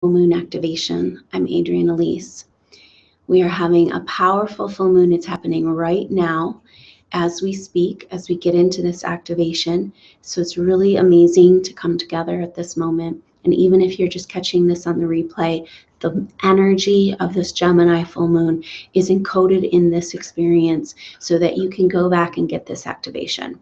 full moon activation. I'm Adrienne Elise. We are having a powerful full moon. It's happening right now as we speak, as we get into this activation. So it's really amazing to come together at this moment. And even if you're just catching this on the replay, the energy of this Gemini full moon is encoded in this experience so that you can go back and get this activation.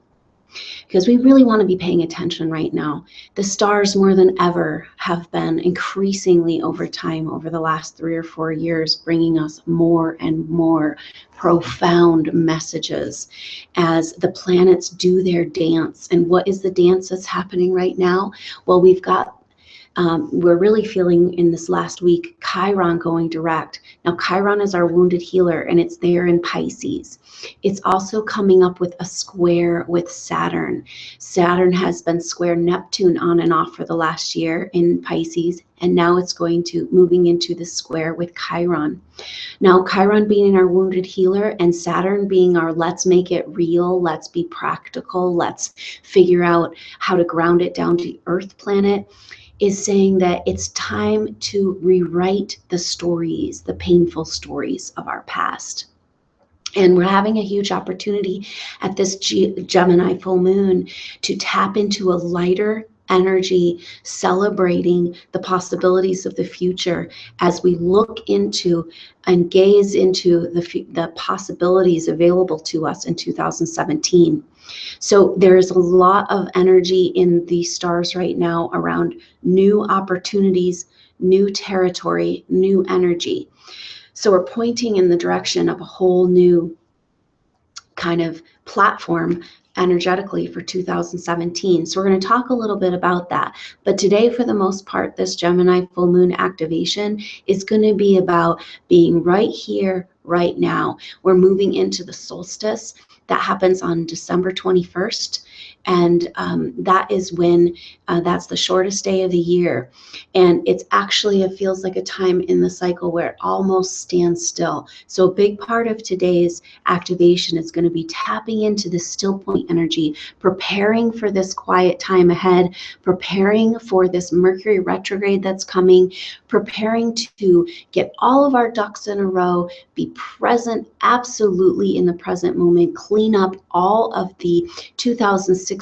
Because we really want to be paying attention right now. The stars more than ever have been increasingly over time, over the last 3 or 4 years, bringing us more and more profound messages as the planets do their dance. And what is the dance that's happening right now? Well, we're really feeling in this last week Chiron going direct. Now, Chiron is our wounded healer, and it's there in Pisces. It's also coming up with a square with Saturn. Saturn has been square Neptune on and off for the last year in Pisces, and now it's moving into the square with Chiron. Now, Chiron being our wounded healer and Saturn being our let's make it real, let's be practical, let's figure out how to ground it down to Earth planet, is saying that it's time to rewrite the stories, the painful stories of our past. And we're having a huge opportunity at this Gemini full moon to tap into a lighter energy, celebrating the possibilities of the future as we look into and gaze into the possibilities available to us in 2017. So there's a lot of energy in the stars right now around new opportunities, new territory, new energy. So we're pointing in the direction of a whole new kind of platform energetically for 2017. So we're going to talk a little bit about that. But today, for the most part, this Gemini full moon activation is going to be about being right here, right now. We're moving into the solstice. That happens on December 21st. And that is when that's the shortest day of the year. And it feels like a time in the cycle where it almost stands still. So a big part of today's activation is going to be tapping into the still point energy, preparing for this quiet time ahead, preparing for this Mercury retrograde that's coming, preparing to get all of our ducks in a row, be present absolutely in the present moment, clean up all of the 2016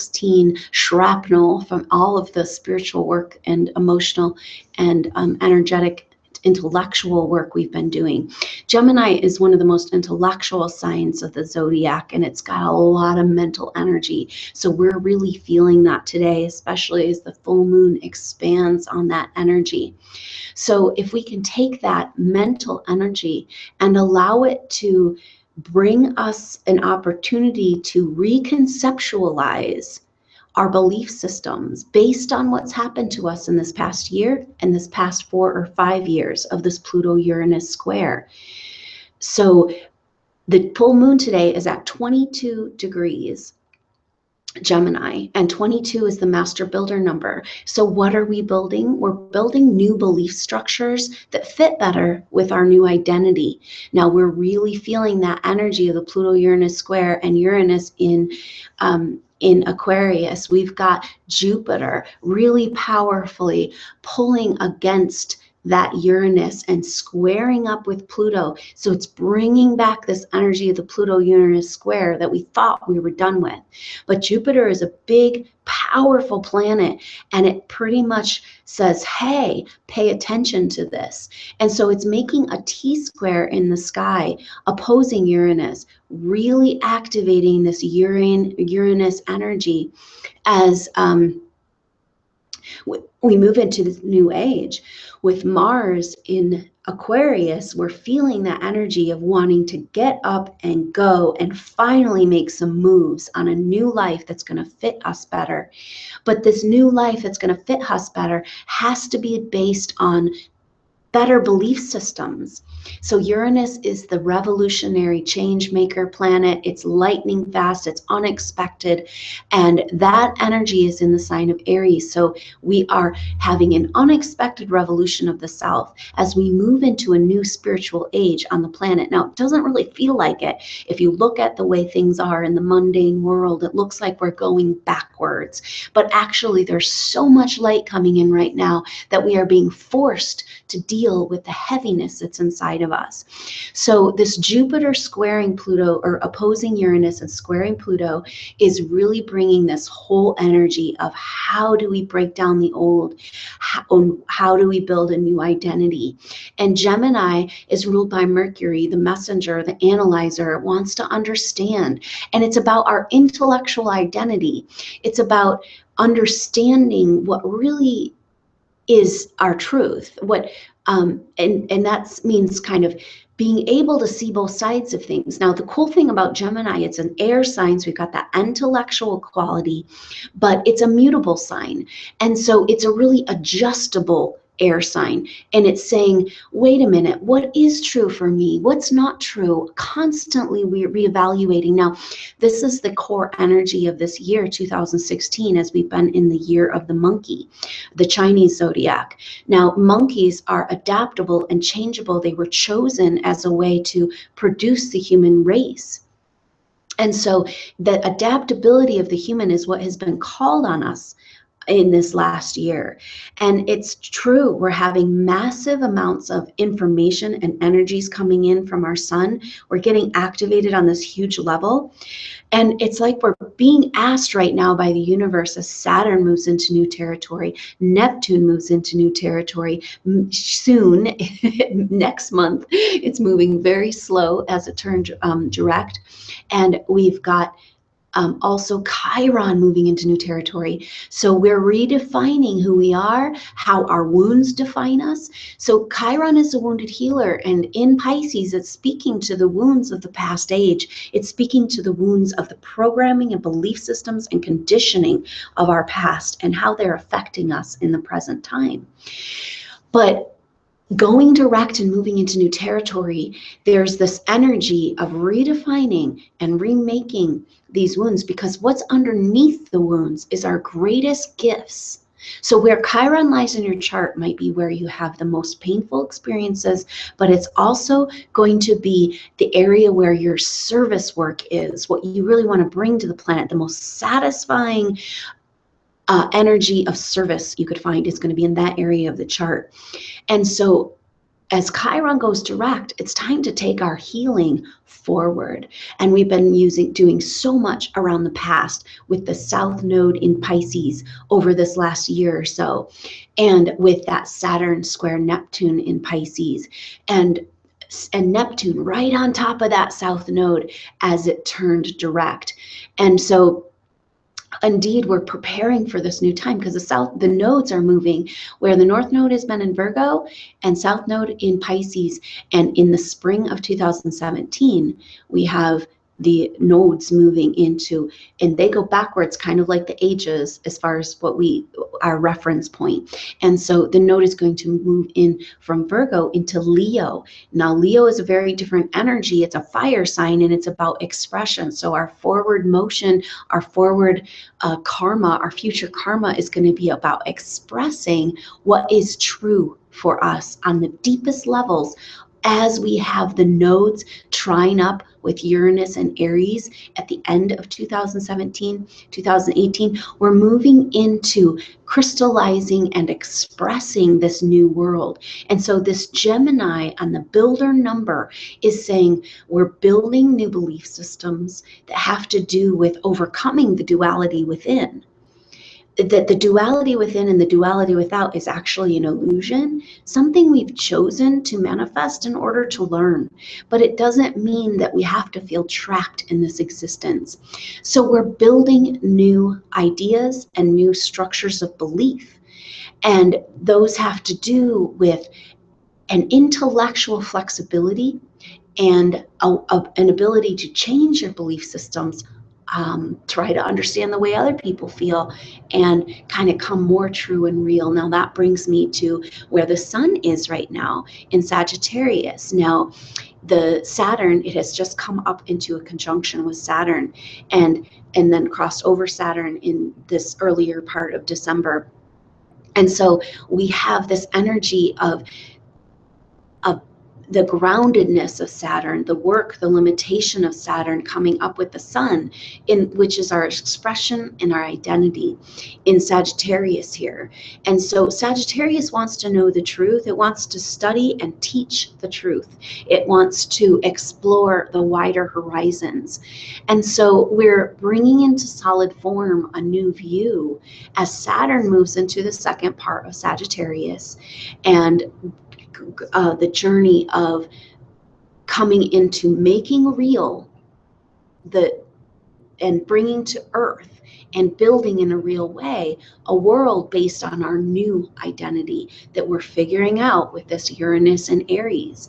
shrapnel from all of the spiritual work and emotional and energetic intellectual work we've been doing. Gemini is one of the most intellectual signs of the zodiac, and it's got a lot of mental energy. So we're really feeling that today, especially as the full moon expands on that energy. So if we can take that mental energy and allow it to bring us an opportunity to reconceptualize our belief systems based on what's happened to us in this past year and this past 4 or 5 years of this Pluto-Uranus square. So the full moon today is at 22 degrees Gemini, and 22 is the master builder number. So what are we building? We're building new belief structures that fit better with our new identity. Now we're really feeling that energy of the Pluto-Uranus square and Uranus in Aquarius. We've got Jupiter really powerfully pulling against that Uranus and squaring up with Pluto. So it's bringing back this energy of the Pluto-Uranus square that we thought we were done with. But Jupiter is a big, powerful planet, and it pretty much says, hey, pay attention to this. And so it's making a T-square in the sky opposing Uranus, really activating this Uranus energy as we move into this new age. With Mars in Aquarius, we're feeling that energy of wanting to get up and go and finally make some moves on a new life that's going to fit us better. But this new life that's going to fit us better has to be based on better belief systems. So Uranus is the revolutionary change maker planet. It's lightning fast, it's unexpected, and that energy is in the sign of Aries. So we are having an unexpected revolution of the South as we move into a new spiritual age on the planet. Now, it doesn't really feel like it. If you look at the way things are in the mundane world, it looks like we're going backwards. But actually, there's so much light coming in right now that we are being forced to deal with the heaviness that's inside of us. So this Jupiter squaring Pluto, or opposing Uranus and squaring Pluto, is really bringing this whole energy of how do we break down the old, how do we build a new identity. And Gemini is ruled by Mercury, the messenger, the analyzer. It wants to understand, and it's about our intellectual identity. It's about understanding what really is our truth, and that means kind of being able to see both sides of things. Now, the cool thing about Gemini, it's an air sign, so we've got that intellectual quality, but it's a mutable sign, and so it's a really adjustable air sign, and it's saying, wait a minute, what is true for me, what's not true, constantly we're reevaluating. Now, this is the core energy of this year 2016, as we've been in the year of the monkey, the Chinese zodiac. Now, monkeys are adaptable and changeable. They were chosen as a way to produce the human race. And so the adaptability of the human is what has been called on us in this last year. And it's true, we're having massive amounts of information and energies coming in from our sun. We're getting activated on this huge level. And it's like we're being asked right now by the universe as Saturn moves into new territory, Neptune moves into new territory soon, next month. It's moving very slow as it turns direct. And we've got also Chiron moving into new territory. So we're redefining who we are, how our wounds define us. So Chiron is a wounded healer, and in Pisces, it's speaking to the wounds of the past age. It's speaking to the wounds of the programming and belief systems and conditioning of our past and how they're affecting us in the present time. But going direct and moving into new territory, there's this energy of redefining and remaking these wounds, because what's underneath the wounds is our greatest gifts. So where Chiron lies in your chart might be where you have the most painful experiences, but it's also going to be the area where your service work is, what you really want to bring to the planet. The most satisfying energy of service you could find is going to be in that area of the chart. And so as Chiron goes direct, it's time to take our healing forward. And we've been doing so much around the past with the South Node in Pisces over this last year or so, and with that Saturn square Neptune in Pisces, and Neptune right on top of that South Node as it turned direct. And so indeed, we're preparing for this new time, because the nodes are moving, where the North Node has been in Virgo and South Node in Pisces. And in the spring of 2017, we have the nodes moving into, and they go backwards, kind of like the ages as far as our reference point. And so the node is going to move in from Virgo into Leo. Now, Leo is a very different energy. It's a fire sign, and it's about expression. So our forward motion, our forward karma, our future karma is going to be about expressing what is true for us on the deepest levels, as we have the nodes trine up with Uranus and Aries at the end of 2017, 2018, we're moving into crystallizing and expressing this new world. And so this Gemini on the builder number is saying we're building new belief systems that have to do with overcoming the duality within. That the duality within and the duality without is actually an illusion, something we've chosen to manifest in order to learn. But it doesn't mean that we have to feel trapped in this existence. So we're building new ideas and new structures of belief. And those have to do with an intellectual flexibility and an ability to change your belief systems try to understand the way other people feel, and kind of come more true and real. Now that brings me to where the sun is right now in Sagittarius. Now the Saturn, it has just come up into a conjunction with Saturn, and then crossed over Saturn in this earlier part of December. And so we have this energy of the groundedness of Saturn, the work, the limitation of Saturn coming up with the sun, which is our expression and our identity in Sagittarius here. And so Sagittarius wants to know the truth. It wants to study and teach the truth. It wants to explore the wider horizons. And so we're bringing into solid form a new view as Saturn moves into the second part of Sagittarius, and the journey of coming into making real and bringing to earth and building in a real way a world based on our new identity that we're figuring out with this Uranus and Aries.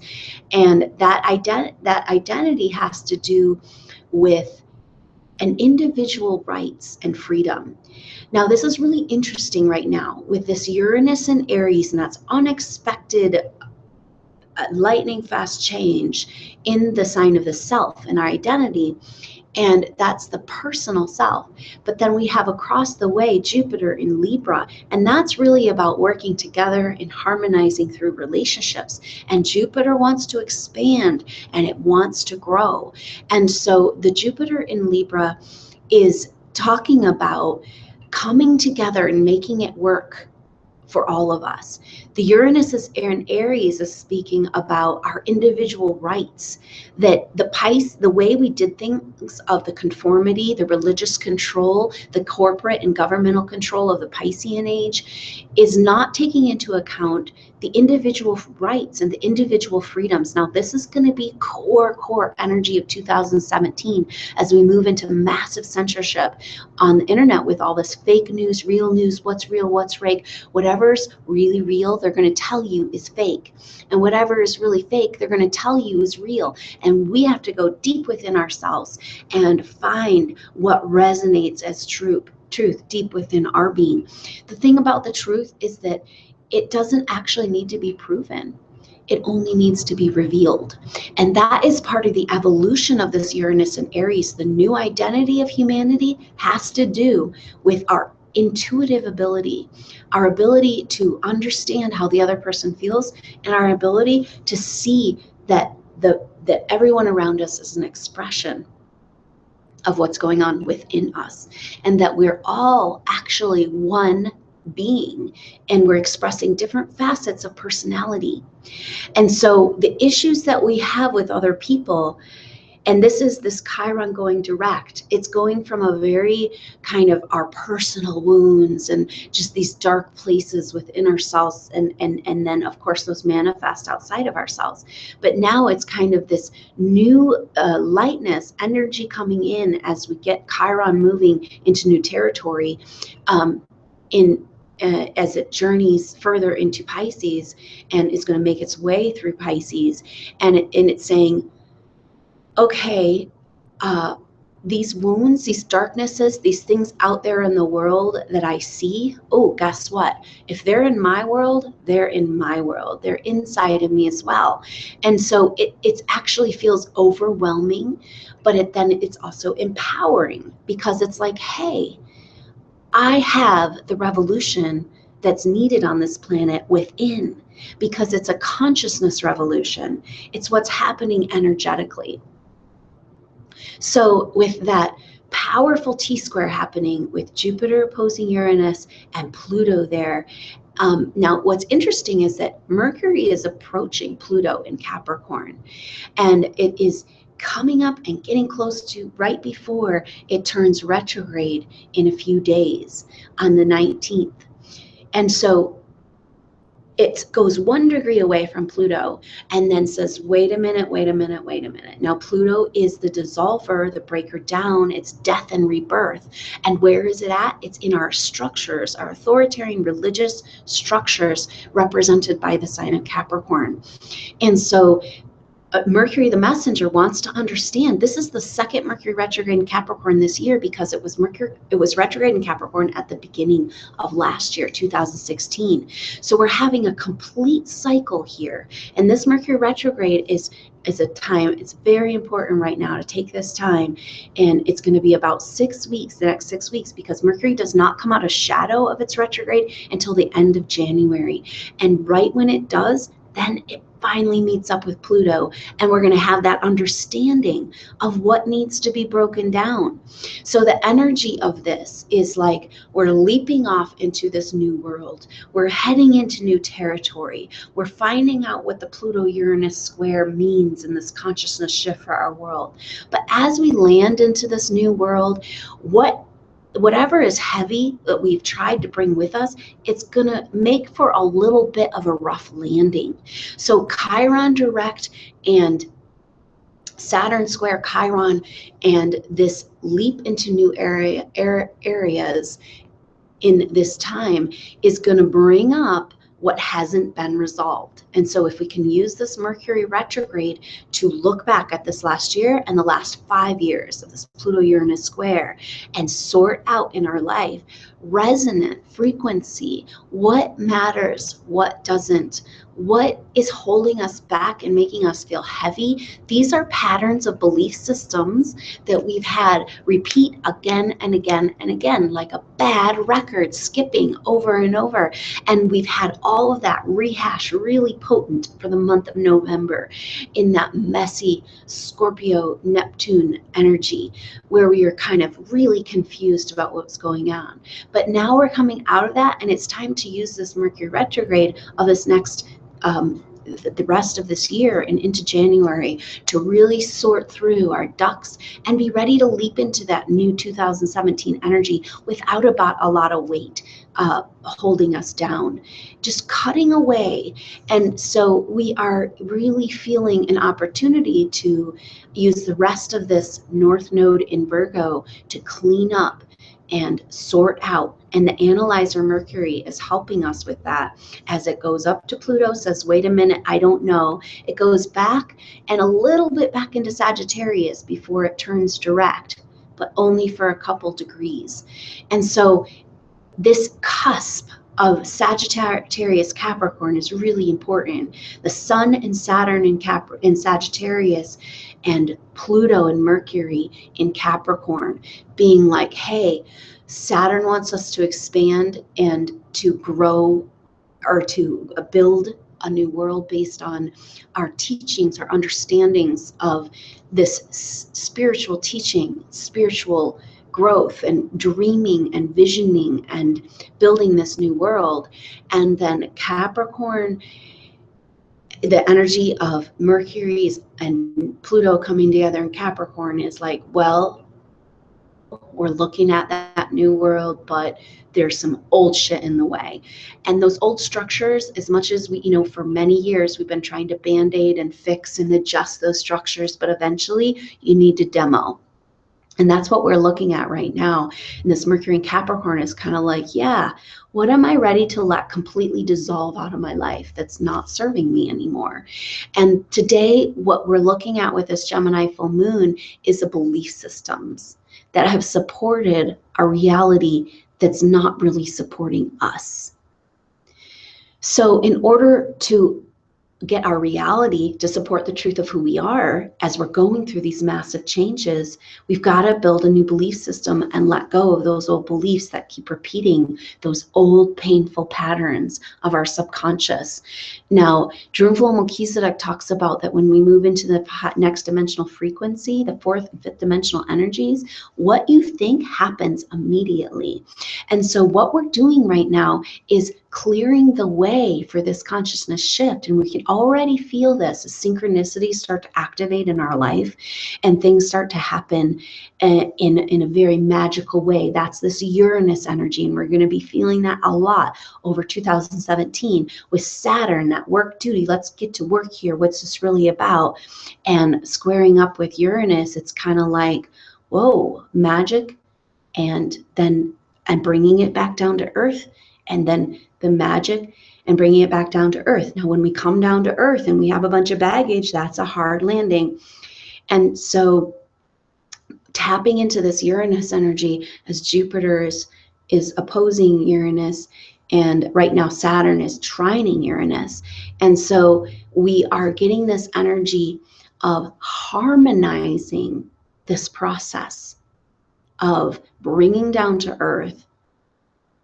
And that identity has to do with an individual rights and freedom. Now, this is really interesting right now with this Uranus and Aries, and that's unexpected lightning fast change in the sign of the self and our identity. And that's the personal self. But then we have across the way Jupiter in Libra, and that's really about working together and harmonizing through relationships. And Jupiter wants to expand and it wants to grow. And so the Jupiter in Libra is talking about coming together and making it work for all of us. The Uranus in Aries is speaking about our individual rights, that the way we did things of the conformity, the religious control, the corporate and governmental control of the Piscean age is not taking into account the individual rights and the individual freedoms. Now, this is going to be core energy of 2017 as we move into massive censorship on the internet with all this fake news, real news, what's real, what's fake. Whatever's really real, they're going to tell you is fake. And whatever is really fake, they're going to tell you is real. And we have to go deep within ourselves and find what resonates as truth deep within our being. The thing about the truth is that it doesn't actually need to be proven. It only needs to be revealed. And that is part of the evolution of this Uranus and Aries. The new identity of humanity has to do with our intuitive ability, our ability to understand how the other person feels, and our ability to see that everyone around us is an expression of what's going on within us, and that we're all actually one being, and we're expressing different facets of personality. And so the issues that we have with other people, and this is this Chiron going direct, it's going from a very kind of our personal wounds and just these dark places within ourselves, and then of course those manifest outside of ourselves. But now it's kind of this new lightness energy coming in as we get Chiron moving into new territory as it journeys further into Pisces, and is going to make its way through Pisces, and it's saying, okay, these wounds, these darknesses, these things out there in the world that I see, oh, guess what? If they're in my world, they're in my world. They're inside of me as well. And so it actually feels overwhelming, but then it's also empowering, because it's like, hey, I have the revolution that's needed on this planet within, because it's a consciousness revolution. It's what's happening energetically. So with that powerful T-square happening with Jupiter opposing Uranus and Pluto there, now what's interesting is that Mercury is approaching Pluto in Capricorn, and it is coming up and getting close to right before it turns retrograde in a few days on the 19th. And so it goes 1 degree away from Pluto and then says, wait a minute. Now, Pluto is the dissolver, the breaker down, it's death and rebirth. And where is it at? It's in our structures, our authoritarian religious structures represented by the sign of Capricorn. And so Mercury, the messenger, wants to understand this is the second Mercury retrograde in Capricorn this year, because it was retrograde in Capricorn at the beginning of last year, 2016. So we're having a complete cycle here. And this Mercury retrograde is a time, it's very important right now to take this time. And it's going to be about 6 weeks, the next 6 weeks, because Mercury does not come out of shadow of its retrograde until the end of January. And right when it does, then it finally meets up with Pluto, and we're going to have that understanding of what needs to be broken down. So the energy of this is like we're leaping off into this new world. We're heading into new territory. We're finding out what the Pluto-Uranus Square means in this consciousness shift for our world. But as we land into this new world, whatever is heavy that we've tried to bring with us, it's going to make for a little bit of a rough landing. So Chiron direct and Saturn square Chiron and this leap into new areas in this time is going to bring up what hasn't been resolved. And so if we can use this Mercury retrograde to look back at this last year and the last 5 years of this Pluto-Uranus square and sort out in our life resonant frequency, what matters, what doesn't, what is holding us back and making us feel heavy. These are patterns of belief systems that we've had repeat again and again and again, like a bad record skipping over and over. And we've had all of that rehash really potent for the month of November in that messy Scorpio Neptune energy where we are kind of really confused about what's going on. But now we're coming out of that, and it's time to use this Mercury retrograde of this next the rest of this year and into January to really sort through our ducks and be ready to leap into that new 2017 energy without about a lot of weight holding us down, just cutting away. And so we are really feeling an opportunity to use the rest of this North Node in Virgo to clean up and sort out. And the analyzer Mercury is helping us with that. As it goes up to Pluto, says, wait a minute, I don't know. It goes back and a little bit back into Sagittarius before it turns direct, but only for a couple degrees. And so this cusp of Sagittarius Capricorn is really important. The Sun and Saturn in Sagittarius and Pluto and Mercury in Capricorn being like, hey, Saturn wants us to expand and to grow or to build a new world based on our teachings, our understandings of this spiritual teaching, spiritual growth and dreaming and visioning and building this new world. And then Capricorn, the energy of Mercury and Pluto coming together in Capricorn is like, well, we're looking at that new world, but there's some old shit in the way. And those old structures, as much as we, for many years, we've been trying to band-aid and fix and adjust those structures, but eventually you need to demo. And that's what we're looking at right now. And this Mercury in Capricorn is kind of like, yeah, what am I ready to let completely dissolve out of my life that's not serving me anymore? And today, what we're looking at with this Gemini full moon is the belief systems that have supported a reality that's not really supporting us. So in order to get our reality to support the truth of who we are as we're going through these massive changes, we've got to build a new belief system and let go of those old beliefs that keep repeating those old painful patterns of our subconscious. Now, Drunvalo Melchizedek talks about that when we move into the next dimensional frequency, the fourth and fifth dimensional energies, what you think happens immediately. And so what we're doing right now is clearing the way for this consciousness shift. And we can already feel this as synchronicities start to activate in our life and things start to happen in a very magical way. That's this Uranus energy. And we're going to be feeling that a lot over 2017 with Saturn, that work duty. Let's get to work here. What's this really about? And squaring up with Uranus, it's kind of like, whoa, magic. And bringing it back down to earth. And then the magic and bringing it back down to earth. Now, when we come down to earth and we have a bunch of baggage, that's a hard landing. And so tapping into this Uranus energy, as Jupiter is opposing Uranus, and right now Saturn is trining Uranus. And so we are getting this energy of harmonizing this process of bringing down to earth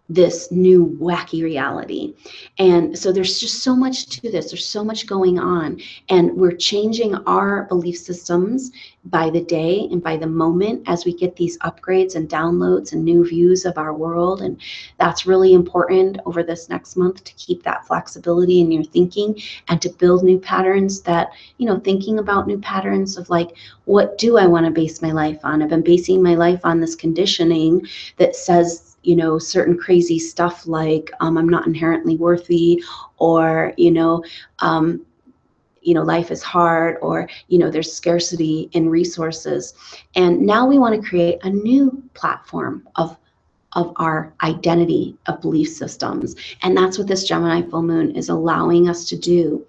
this new wacky reality. And so there's just so much to this. There's so much going on, and we're changing our belief systems by the day and by the moment as we get these upgrades and downloads and new views of our world. And that's really important over this next month, to keep that flexibility in your thinking and to build new patterns that, you know, thinking about new patterns of like, what do I want to base my life on? I've been basing my life on this conditioning that says, you know, certain crazy stuff like I'm not inherently worthy, or life is hard, or there's scarcity in resources. And now we want to create a new platform of our identity of belief systems, and that's what this Gemini full moon is allowing us to do.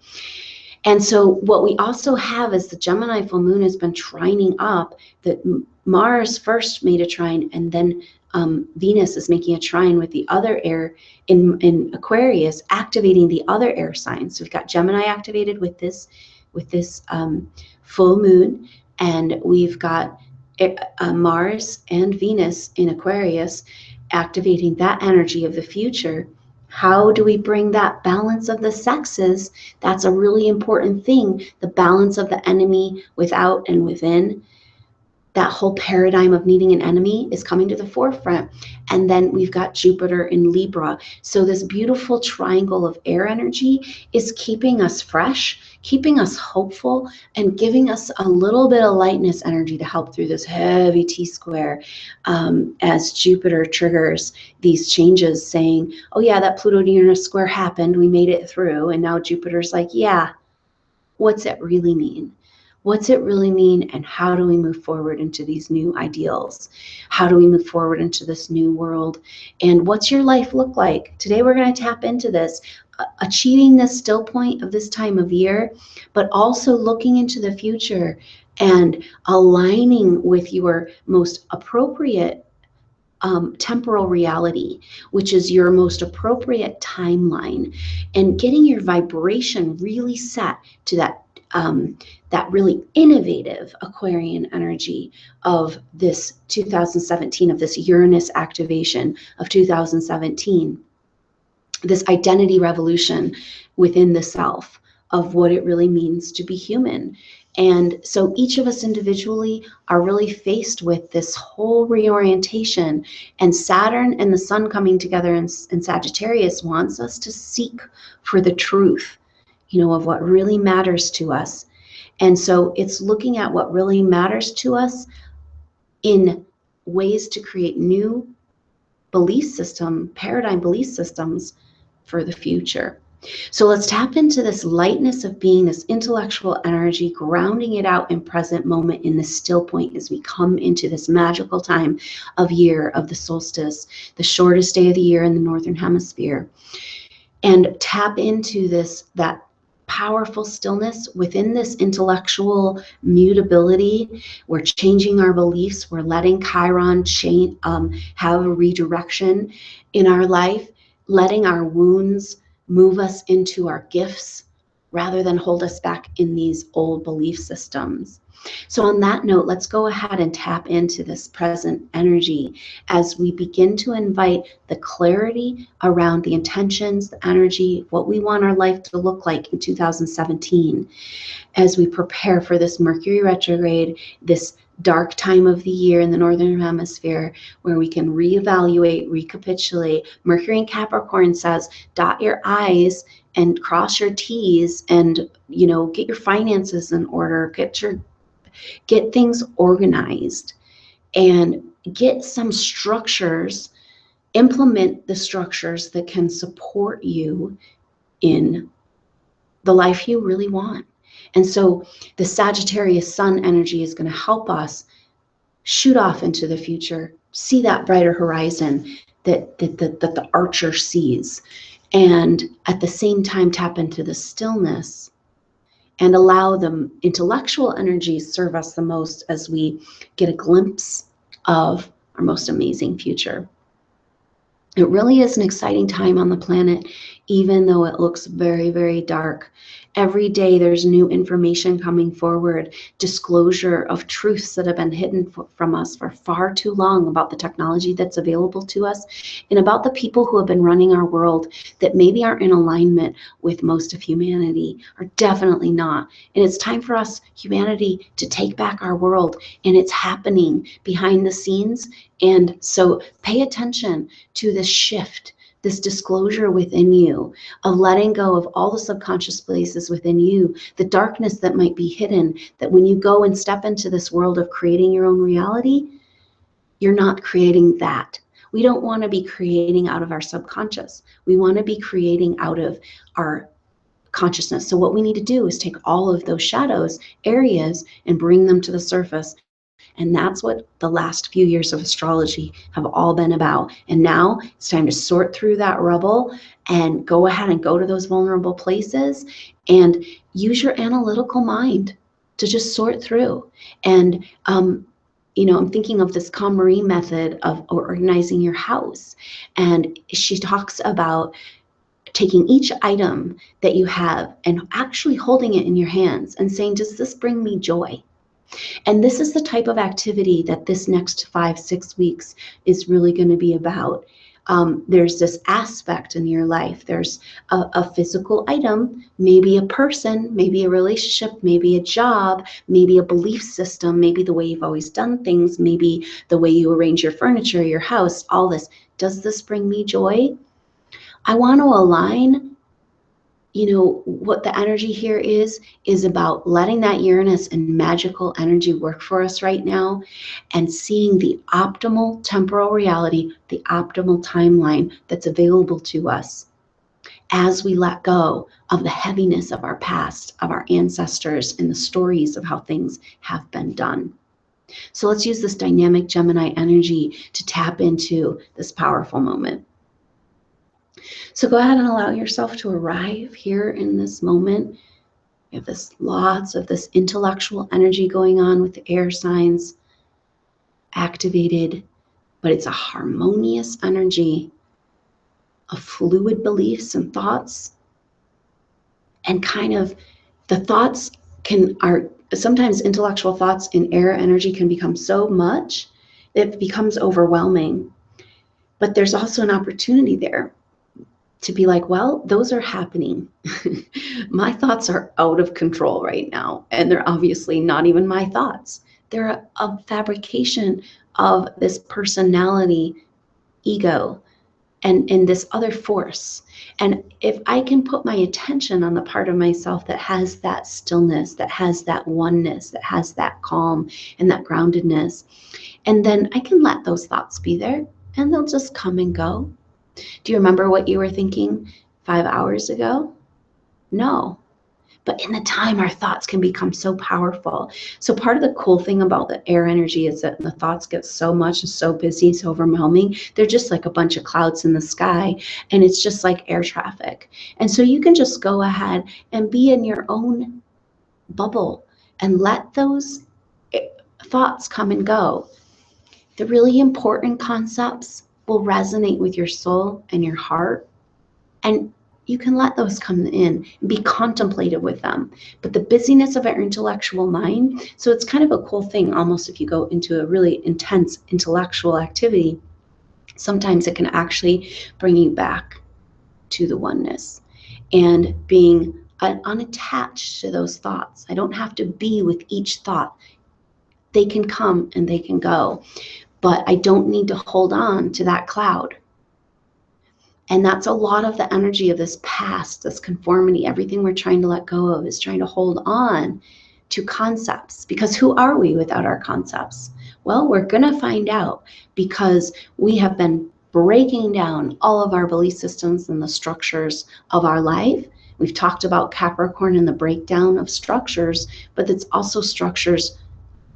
And so what we also have is the Gemini full moon has been trining up. That Mars first made a trine, and then Venus is making a trine with the other air in Aquarius, activating the other air signs. So we've got Gemini activated with this full moon, and we've got Mars and Venus in Aquarius activating that energy of the future. How do we bring that balance of the sexes? That's a really important thing. The balance of the enemy without and within. That whole paradigm of needing an enemy is coming to the forefront. And then we've got Jupiter in Libra. So this beautiful triangle of air energy is keeping us fresh, keeping us hopeful, and giving us a little bit of lightness energy to help through this heavy T-square as Jupiter triggers these changes, saying, oh yeah, that Pluto-Uranus square happened, we made it through. And now Jupiter's like, yeah, what's it really mean? What's it really mean, and how do we move forward into these new ideals? How do we move forward into this new world? And what's your life look like? Today we're going to tap into this, achieving this still point of this time of year, but also looking into the future and aligning with your most appropriate temporal reality, which is your most appropriate timeline, and getting your vibration really set to that really innovative Aquarian energy of this 2017, of this Uranus activation of 2017, this identity revolution within the self of what it really means to be human. And so each of us individually are really faced with this whole reorientation, and Saturn and the Sun coming together in Sagittarius wants us to seek for the truth, of what really matters to us. And so it's looking at what really matters to us in ways to create new paradigm belief systems for the future. So let's tap into this lightness of being, this intellectual energy, grounding it out in present moment in the still point as we come into this magical time of year of the solstice, the shortest day of the year in the Northern Hemisphere. And tap into that powerful stillness within this intellectual mutability. We're changing our beliefs. We're letting Chiron have a redirection in our life, letting our wounds move us into our gifts rather than hold us back in these old belief systems. So on that note, let's go ahead and tap into this present energy as we begin to invite the clarity around the intentions, the energy, what we want our life to look like in 2017 as we prepare for this Mercury retrograde, this dark time of the year in the Northern Hemisphere, where we can reevaluate, recapitulate. Mercury in Capricorn says, dot your I's and cross your T's, and get your finances in order, get things organized, and get some structures, implement the structures that can support you in the life you really want. And so the Sagittarius Sun energy is going to help us shoot off into the future, see that brighter horizon that the archer sees, and at the same time tap into the stillness and allow the intellectual energies serve us the most as we get a glimpse of our most amazing future. It really is an exciting time on the planet, even though it looks very, very dark. Every day there's new information coming forward, disclosure of truths that have been hidden from us for far too long about the technology that's available to us and about the people who have been running our world that maybe aren't in alignment with most of humanity, or definitely not. And it's time for us, humanity, to take back our world, and it's happening behind the scenes. And so pay attention to this shift, this disclosure within you of letting go of all the subconscious places within you, the darkness that might be hidden, that when you go and step into this world of creating your own reality, you're not creating that. We don't want to be creating out of our subconscious. We want to be creating out of our consciousness. So what we need to do is take all of those shadows areas and bring them to the surface. And that's what the last few years of astrology have all been about. And now it's time to sort through that rubble and go ahead and go to those vulnerable places and use your analytical mind to just sort through. And, I'm thinking of this KonMari method of organizing your house. And she talks about taking each item that you have and actually holding it in your hands and saying, does this bring me joy? And this is the type of activity that this next 5-6 weeks is really going to be about. There's this aspect in your life. There's a physical item, maybe a person, maybe a relationship, maybe a job, maybe a belief system, maybe the way you've always done things, maybe the way you arrange your furniture, your house, all this. Does this bring me joy? I want to align what the energy here is about letting that Uranus and magical energy work for us right now and seeing the optimal temporal reality, the optimal timeline that's available to us as we let go of the heaviness of our past, of our ancestors, and the stories of how things have been done. So let's use this dynamic Gemini energy to tap into this powerful moment. So go ahead and allow yourself to arrive here in this moment. We have lots of this intellectual energy going on with the air signs activated, but it's a harmonious energy of fluid beliefs and thoughts. And kind of the thoughts are sometimes intellectual thoughts in air energy can become so much that it becomes overwhelming. But there's also an opportunity there to be like, well, those are happening. My thoughts are out of control right now. And they're obviously not even my thoughts. They're a fabrication of this personality, ego, and this other force. And if I can put my attention on the part of myself that has that stillness, that has that oneness, that has that calm and that groundedness, and then I can let those thoughts be there and they'll just come and go. Do you remember what you were thinking 5 hours ago? No. But in the time, our thoughts can become so powerful. So part of the cool thing about the air energy is that the thoughts get so much and so busy, so overwhelming. They're just like a bunch of clouds in the sky, and it's just like air traffic. And so you can just go ahead and be in your own bubble and let those thoughts come and go. The really important concepts will resonate with your soul and your heart, and you can let those come in and be contemplative with them. But the busyness of our intellectual mind, so it's kind of a cool thing almost if you go into a really intense intellectual activity, sometimes it can actually bring you back to the oneness and being unattached to those thoughts. I don't have to be with each thought. They can come and they can go. But I don't need to hold on to that cloud. And that's a lot of the energy of this past, this conformity. Everything we're trying to let go of is trying to hold on to concepts. Because who are we without our concepts? Well, we're going to find out, because we have been breaking down all of our belief systems and the structures of our life. We've talked about Capricorn and the breakdown of structures, but it's also structures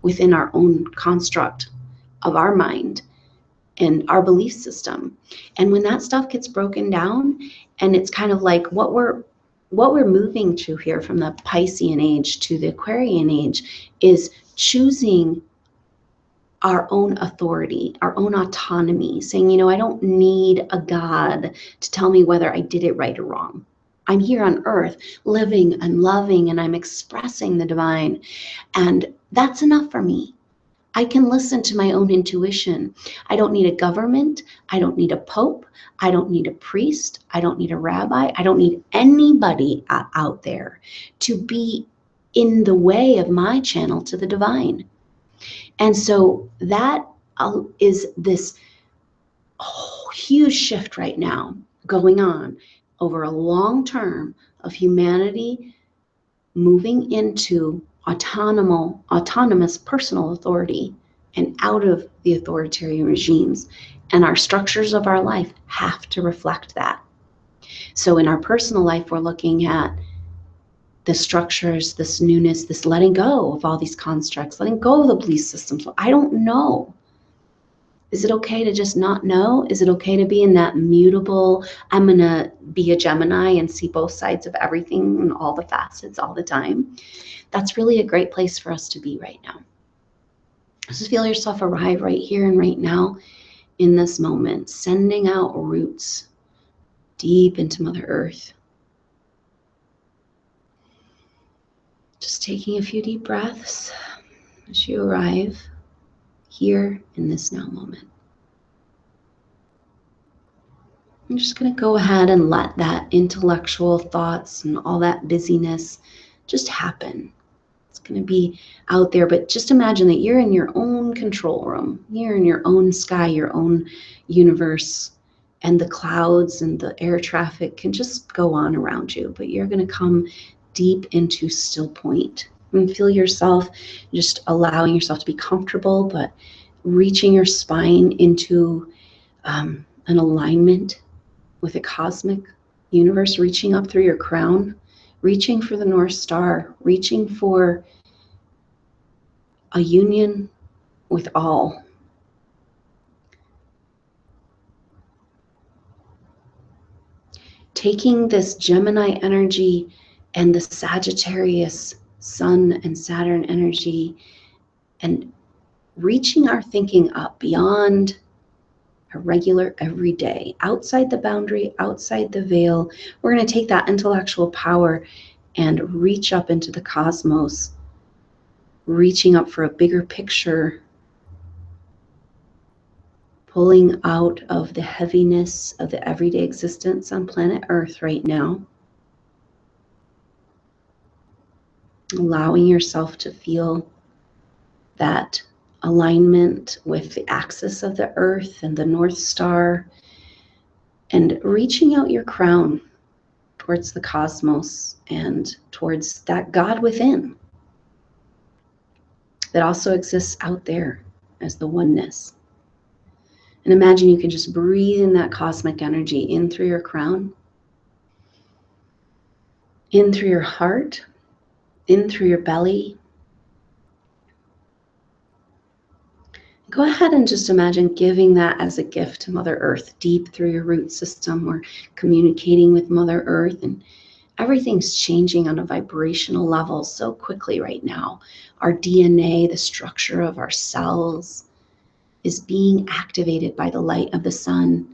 within our own construct of our mind and our belief system. And when that stuff gets broken down And it's kind of like what we're moving to here from the Piscean age to the Aquarian age is choosing our own authority, our own autonomy, saying, you know, I don't need a God to tell me whether I did it right or wrong. I'm here on earth living and loving, and I'm expressing the divine. And that's enough for me. I can listen to my own intuition. I don't need a government. I don't need a pope. I don't need a priest. I don't need a rabbi. I don't need anybody out there to be in the way of my channel to the divine. And so that is this huge shift right now going on over a long term of humanity moving into autonomous personal authority and out of the authoritarian regimes. And our structures of our life have to reflect that. So in our personal life, we're looking at the structures, this newness, this letting go of all these constructs, letting go of the belief systems. So I don't know. Is it okay to just not know? Is it okay to be in that mutable, I'm going to be a Gemini and see both sides of everything and all the facets all the time? That's really a great place for us to be right now. Just feel yourself arrive right here and right now in this moment, sending out roots deep into Mother Earth. Just taking a few deep breaths as you arrive here in this now moment. I'm just going to go ahead and let that intellectual thoughts and all that busyness just happen. It's going to be out there, but just imagine that you're in your own control room. You're in your own sky, your own universe, and the clouds and the air traffic can just go on around you, but you're going to come deep into still point and feel yourself just allowing yourself to be comfortable, but reaching your spine into an alignment with a cosmic universe, reaching up through your crown, reaching for the North Star, reaching for a union with all. Taking this Gemini energy and the Sagittarius Sun and Saturn energy and reaching our thinking up beyond a regular everyday, outside the boundary, outside the veil. We're going to take that intellectual power and reach up into the cosmos, reaching up for a bigger picture, pulling out of the heaviness of the everyday existence on planet Earth right now. Allowing yourself to feel that alignment with the axis of the Earth and the North Star, and reaching out your crown towards the cosmos and towards that God within that also exists out there as the oneness. And imagine you can just breathe in that cosmic energy in through your crown, in through your heart, in through your belly. Go ahead and just imagine giving that as a gift to Mother Earth, deep through your root system. We're communicating with Mother Earth, and everything's changing on a vibrational level so quickly right now. Our DNA, the structure of our cells, is being activated by the light of the sun.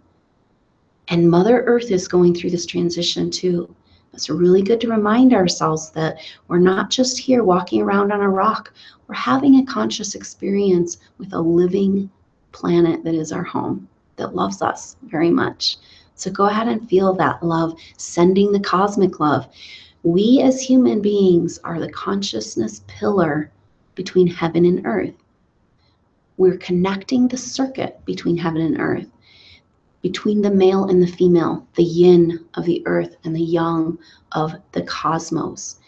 And Mother Earth is going through this transition too. It's really good to remind ourselves that we're not just here walking around on a rock. We're having a conscious experience with a living planet that is our home, that loves us very much. So go ahead and feel that love, sending the cosmic love. We as human beings are the consciousness pillar between heaven and earth. We're connecting the circuit between heaven and earth, between the male and the female, the yin of the earth and the yang of the cosmos.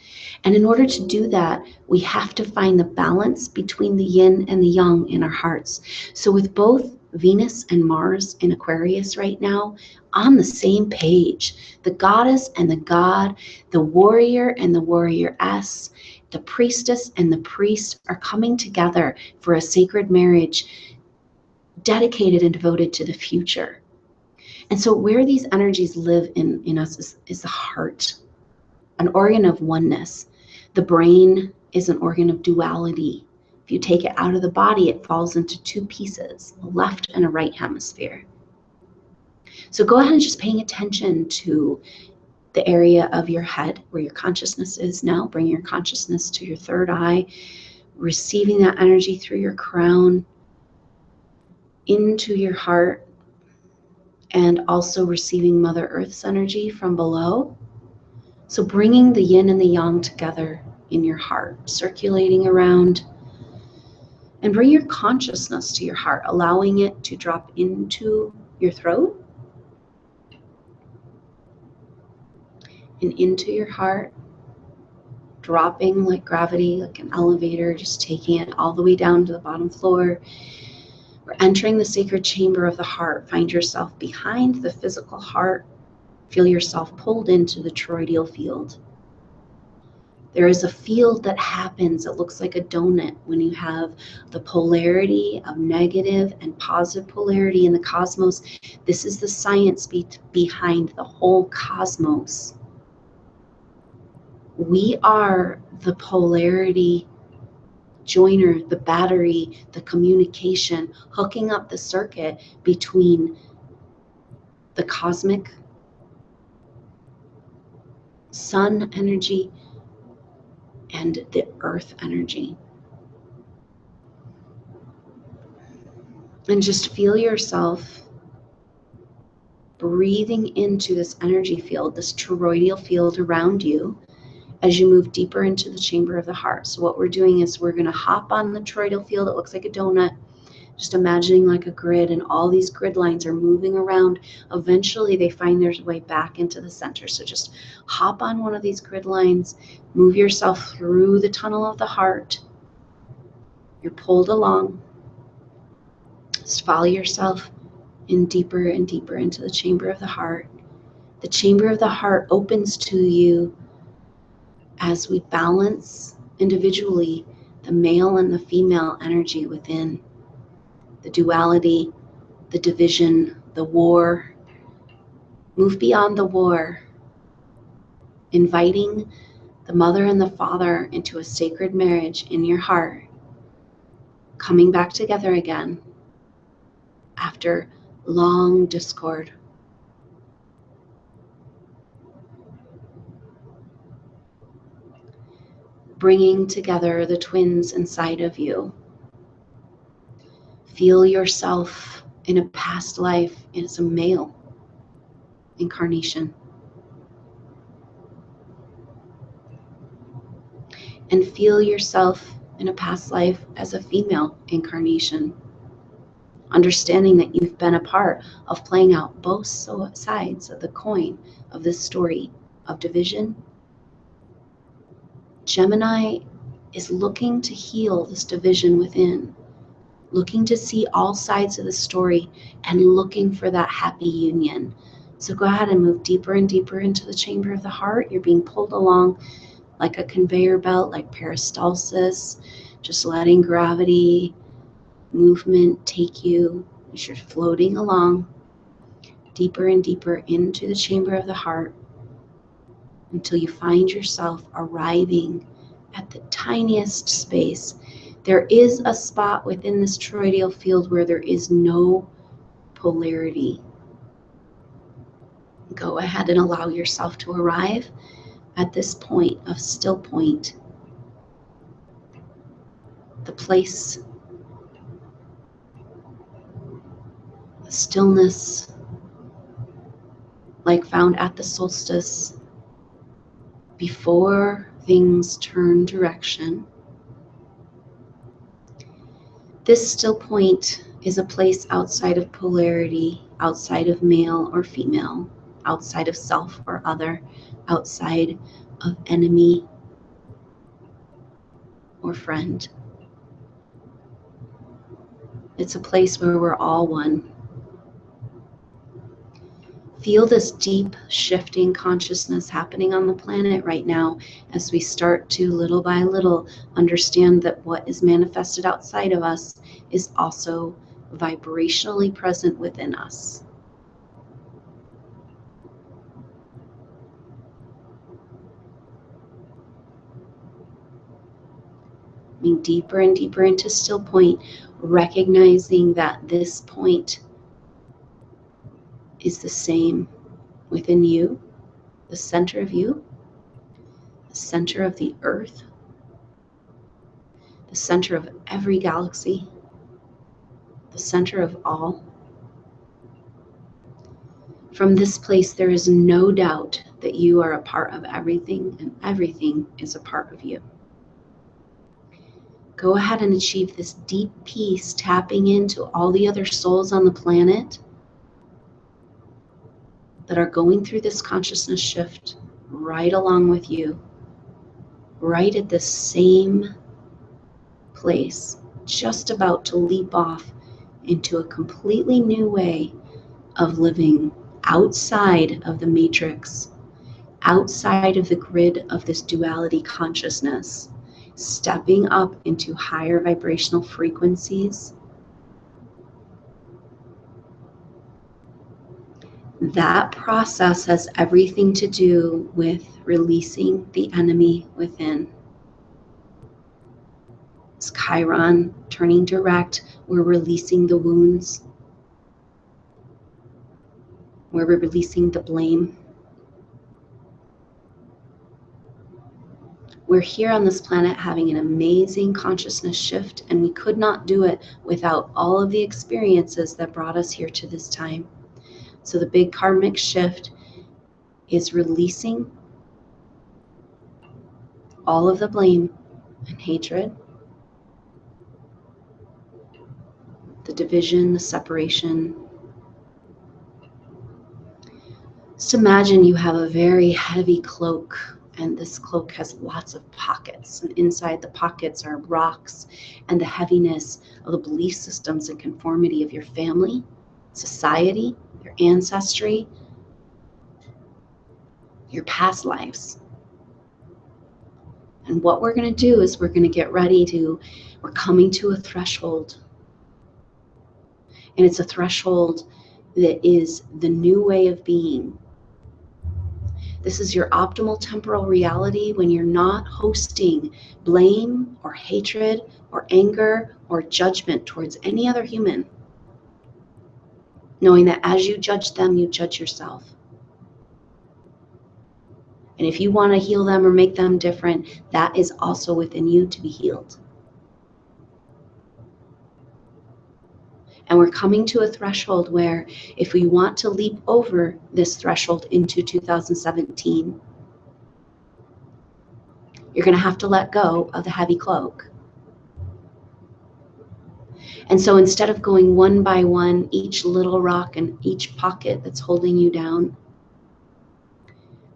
And in order to do that, we have to find the balance between the yin and the yang in our hearts. So with both Venus and Mars in Aquarius right now on the same page, the goddess and the god, the warrior and the warrioress, the priestess and the priest are coming together for a sacred marriage dedicated and devoted to the future. And so where these energies live in us is the heart, an organ of oneness. The brain is an organ of duality. If you take it out of the body, it falls into two pieces, a left and a right hemisphere. So go ahead and just paying attention to the area of your head where your consciousness is now. Bring your consciousness to your third eye, receiving that energy through your crown into your heart, and also receiving Mother Earth's energy from below. So bringing the yin and the yang together in your heart, circulating around, and bring your consciousness to your heart, allowing it to drop into your throat and into your heart, dropping like gravity, like an elevator, just taking it all the way down to the bottom floor. We're entering the sacred chamber of the heart. Find yourself behind the physical heart. Feel yourself pulled into the toroidal field. There is a field that happens. It looks like a donut when you have the polarity of negative and positive polarity in the cosmos. This is the science behind the whole cosmos. We are the polarity joiner, the battery, the communication, hooking up the circuit between the cosmic sun energy and the earth energy. And just feel yourself breathing into this energy field, this toroidal field around you as you move deeper into the chamber of the heart. So what we're doing is we're going to hop on the toroidal field. It looks like a donut. Just imagining like a grid, and all these grid lines are moving around. Eventually they find their way back into the center. So just hop on one of these grid lines, move yourself through the tunnel of the heart. You're pulled along. Just follow yourself in deeper and deeper into the chamber of the heart. The chamber of the heart opens to you as we balance individually the male and the female energy within. The duality, the division, the war. Move beyond the war, inviting the mother and the father into a sacred marriage in your heart, coming back together again after long discord. Bringing together the twins inside of you. Feel yourself in a past life as a male incarnation. And feel yourself in a past life as a female incarnation. Understanding that you've been a part of playing out both sides of the coin of this story of division. Gemini is looking to heal this division within, looking to see all sides of the story and looking for that happy union. So go ahead and move deeper and deeper into the chamber of the heart. You're being pulled along like a conveyor belt, like peristalsis, just letting gravity, movement take you as you're floating along deeper and deeper into the chamber of the heart until you find yourself arriving at the tiniest space. There is a spot within this toroidal field where there is no polarity. Go ahead and allow yourself to arrive at this point of still point, the place, the stillness like found at the solstice before things turn direction. This still point is a place outside of polarity, outside of male or female, outside of self or other, outside of enemy or friend. It's a place where we're all one. Feel this deep shifting consciousness happening on the planet right now as we start to little by little understand that what is manifested outside of us is also vibrationally present within us. Coming deeper and deeper into still point, recognizing that this point is the same within you, the center of you, the center of the earth, the center of every galaxy, the center of all. From this place, there is no doubt that you are a part of everything, and everything is a part of you. Go ahead and achieve this deep peace, tapping into all the other souls on the planet that are going through this consciousness shift right along with you, right at the same place, just about to leap off into a completely new way of living outside of the matrix, outside of the grid of this duality consciousness, stepping up into higher vibrational frequencies. That process has everything to do with releasing the enemy within. It's Chiron turning direct. We're releasing the wounds. We're releasing the blame. We're here on this planet having an amazing consciousness shift, and we could not do it without all of the experiences that brought us here to this time. So the big karmic shift is releasing all of the blame and hatred, the division, the separation. Just imagine you have a very heavy cloak, and this cloak has lots of pockets, and inside the pockets are rocks and the heaviness of the belief systems and conformity of your family, society, your ancestry, your past lives. And what we're going to do is we're coming to a threshold. And it's a threshold that is the new way of being. This is your optimal temporal reality when you're not hosting blame or hatred or anger or judgment towards any other human. Knowing that as you judge them, you judge yourself. And if you want to heal them or make them different, that is also within you to be healed. And we're coming to a threshold where if we want to leap over this threshold into 2017, you're going to have to let go of the heavy cloak. And so instead of going one by one, each little rock and each pocket that's holding you down,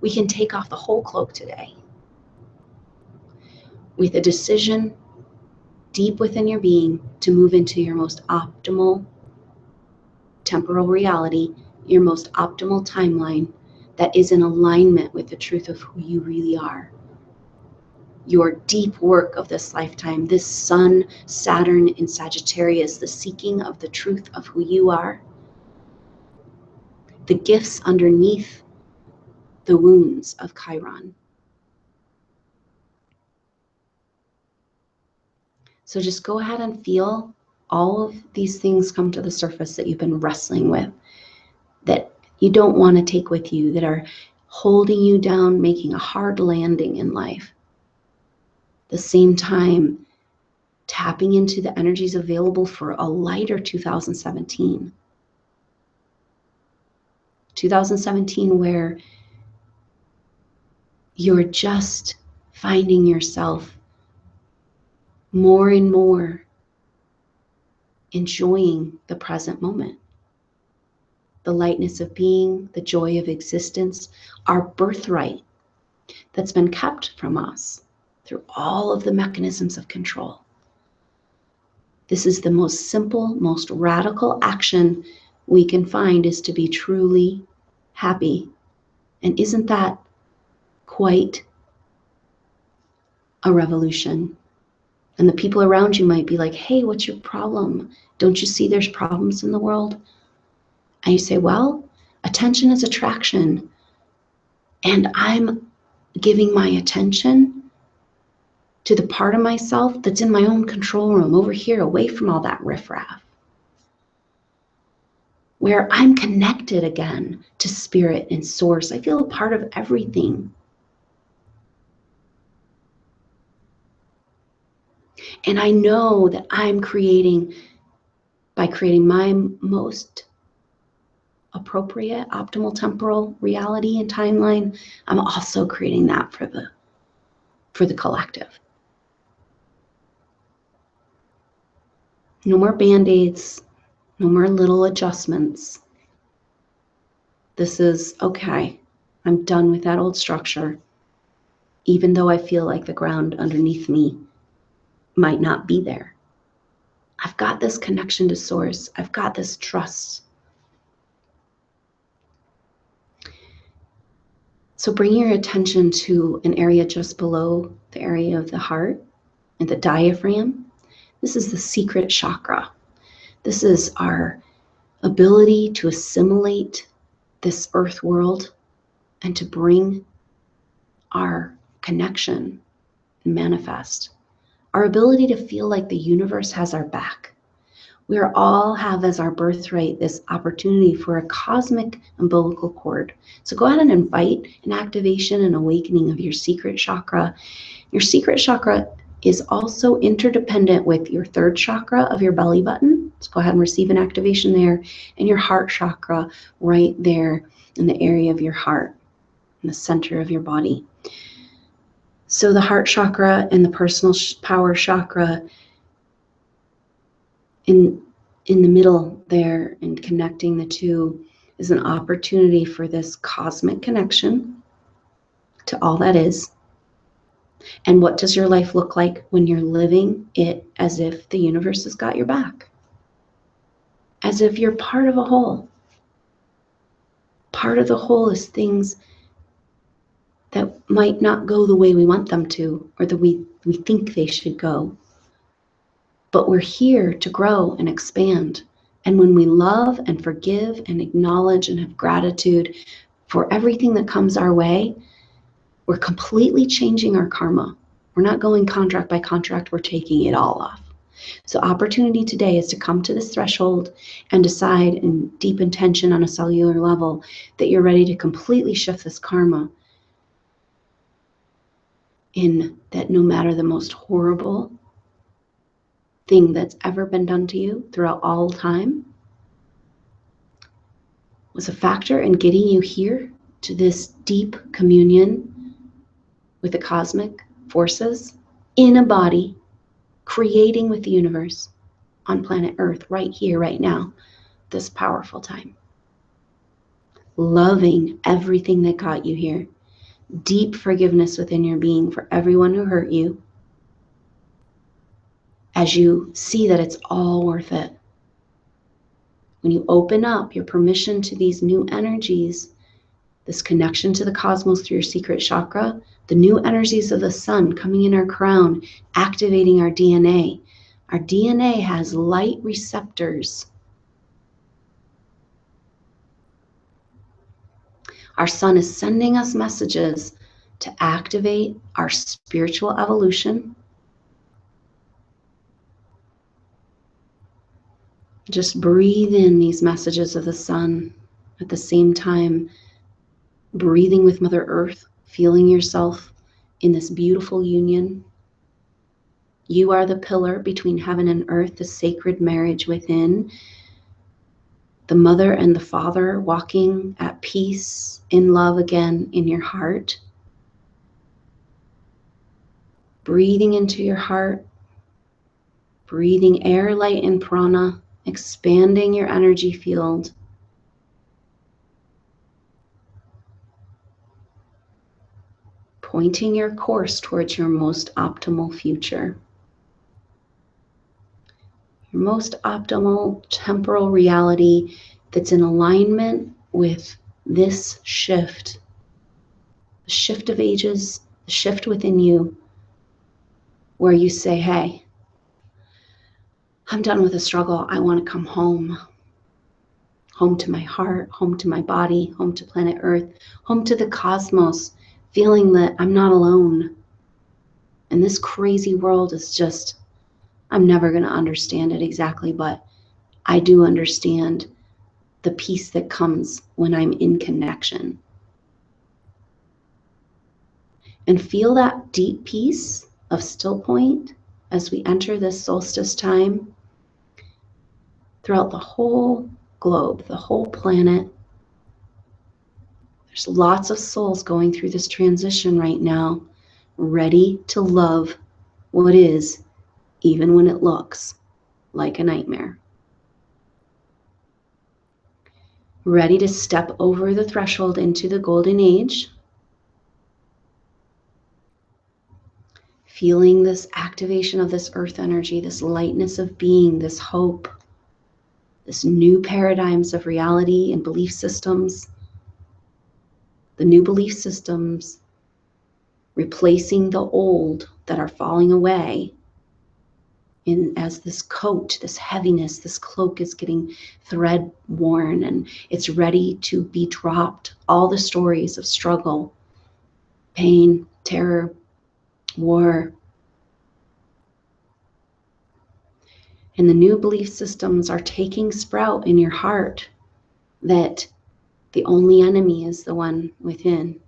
we can take off the whole cloak today with a decision deep within your being to move into your most optimal temporal reality, your most optimal timeline that is in alignment with the truth of who you really are. Your deep work of this lifetime, this Sun, Saturn in Sagittarius, the seeking of the truth of who you are, the gifts underneath the wounds of Chiron. So just go ahead and feel all of these things come to the surface that you've been wrestling with, that you don't want to take with you, that are holding you down, making a hard landing in life. At the same time, tapping into the energies available for a lighter 2017. 2017 where you're just finding yourself more and more enjoying the present moment. The lightness of being, the joy of existence, our birthright that's been kept from us through all of the mechanisms of control. This is the most simple, most radical action we can find, is to be truly happy. And isn't that quite a revolution? And the people around you might be like, hey, what's your problem? Don't you see there's problems in the world? And you say, well, attention is attraction. And I'm giving my attention to the part of myself that's in my own control room over here, away from all that riffraff, where I'm connected again to spirit and source. I feel a part of everything. And I know that I'm creating, by creating my most appropriate, optimal temporal reality and timeline, I'm also creating that for the collective. No more band-aids, no more little adjustments. This is okay. I'm done with that old structure, even though I feel like the ground underneath me might not be there. I've got this connection to source. I've got this trust. So bring your attention to an area just below the area of the heart and the diaphragm. This is the secret chakra. This is our ability to assimilate this earth world and to bring our connection and manifest. Our ability to feel like the universe has our back. We all have as our birthright this opportunity for a cosmic umbilical cord. So go ahead and invite an activation and awakening of your secret chakra. Your secret chakra is also interdependent with your third chakra of your belly button. So go ahead and receive an activation there, and your heart chakra right there in the area of your heart, in the center of your body. So the heart chakra and the personal power chakra in the middle there, and connecting the two is an opportunity for this cosmic connection to all that is. And what does your life look like when you're living it as if the universe has got your back? As if you're part of a whole. Part of the whole is things that might not go the way we want them to, or that we think they should go. But we're here to grow and expand. And when we love and forgive and acknowledge and have gratitude for everything that comes our way, we're completely changing our karma. We're not going contract by contract, we're taking it all off. So opportunity today is to come to this threshold and decide in deep intention on a cellular level that you're ready to completely shift this karma, in that no matter the most horrible thing that's ever been done to you throughout all time was a factor in getting you here to this deep communion with the cosmic forces in a body, creating with the universe on planet Earth right here, right now, this powerful time. Loving everything that got you here. Deep forgiveness within your being for everyone who hurt you, as you see that it's all worth it. When you open up your permission to these new energies, this connection to the cosmos through your secret chakra, the new energies of the sun coming in our crown, activating our DNA. Our DNA has light receptors. Our sun is sending us messages to activate our spiritual evolution. Just breathe in these messages of the sun, at the same time breathing with Mother Earth, feeling yourself in this beautiful union. You are the pillar between heaven and earth, the sacred marriage within. The mother and the father walking at peace, in love again in your heart. Breathing into your heart, breathing air, light, and prana, expanding your energy field. Pointing your course towards your most optimal future. Your most optimal temporal reality that's in alignment with this shift. The shift of ages, the shift within you, where you say, hey, I'm done with the struggle. I want to come home. Home to my heart, home to my body, home to planet Earth, home to the cosmos, feeling that I'm not alone. And this crazy world is just, I'm never going to understand it exactly, but I do understand the peace that comes when I'm in connection. And feel that deep peace of still point as we enter this solstice time throughout the whole globe, the whole planet. There's lots of souls going through this transition right now, ready to love what is, even when it looks like a nightmare. Ready to step over the threshold into the golden age. Feeling this activation of this earth energy, this lightness of being, this hope, this new paradigms of reality and belief systems. The new belief systems replacing the old that are falling away. And as this coat, this heaviness, this cloak is getting thread worn and it's ready to be dropped. All the stories of struggle, pain, terror, war. And the new belief systems are taking sprout in your heart that the only enemy is the one within.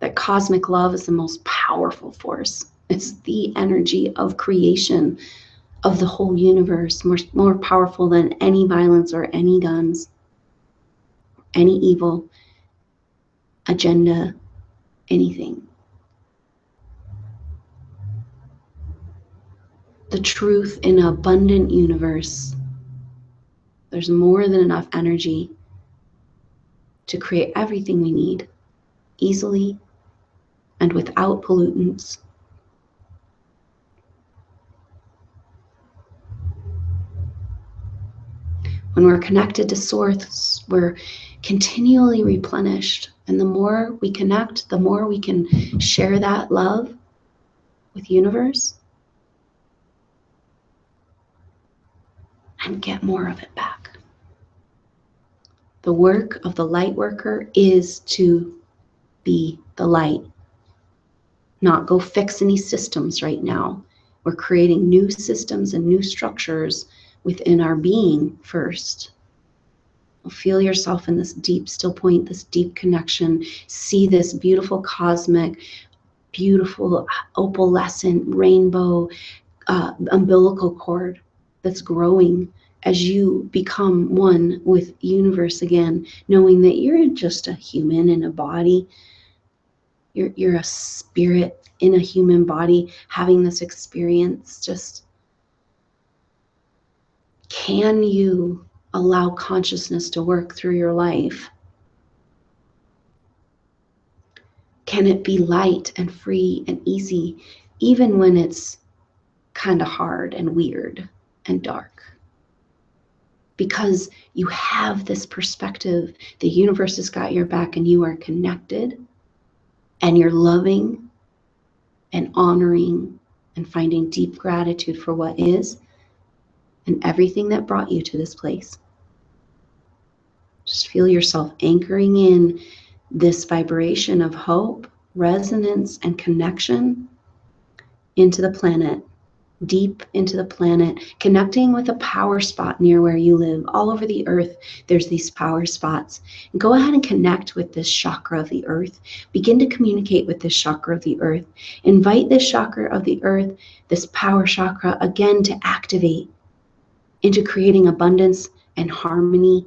That cosmic love is the most powerful force. It's the energy of creation of the whole universe, more powerful than any violence or any guns, any evil agenda, anything. The truth in an abundant universe. There's more than enough energy to create everything we need easily and without pollutants. When we're connected to Source, we're continually replenished. And the more we connect, the more we can share that love with universe and get more of it back. The work of the light worker is to be the light, not go fix any systems right now. We're creating new systems and new structures within our being first. Feel yourself in this deep still point, this deep connection. See this beautiful cosmic, beautiful opalescent rainbow umbilical cord that's growing as you become one with universe again, knowing that you're just a human in a body. You're a spirit in a human body having this experience. Just can you allow consciousness to work through your life? Can it be light and free and easy, even when it's kind of hard and weird and dark? Because you have this perspective, the universe has got your back and you are connected and you're loving and honoring and finding deep gratitude for what is and everything that brought you to this place. Just feel yourself anchoring in this vibration of hope, resonance, and connection into the planet, deep into the planet, connecting with a power spot near where you live. All over the earth, there's these power spots. And go ahead and connect with this chakra of the earth. Begin to communicate with this chakra of the earth. Invite this chakra of the earth, this power chakra, again to activate into creating abundance and harmony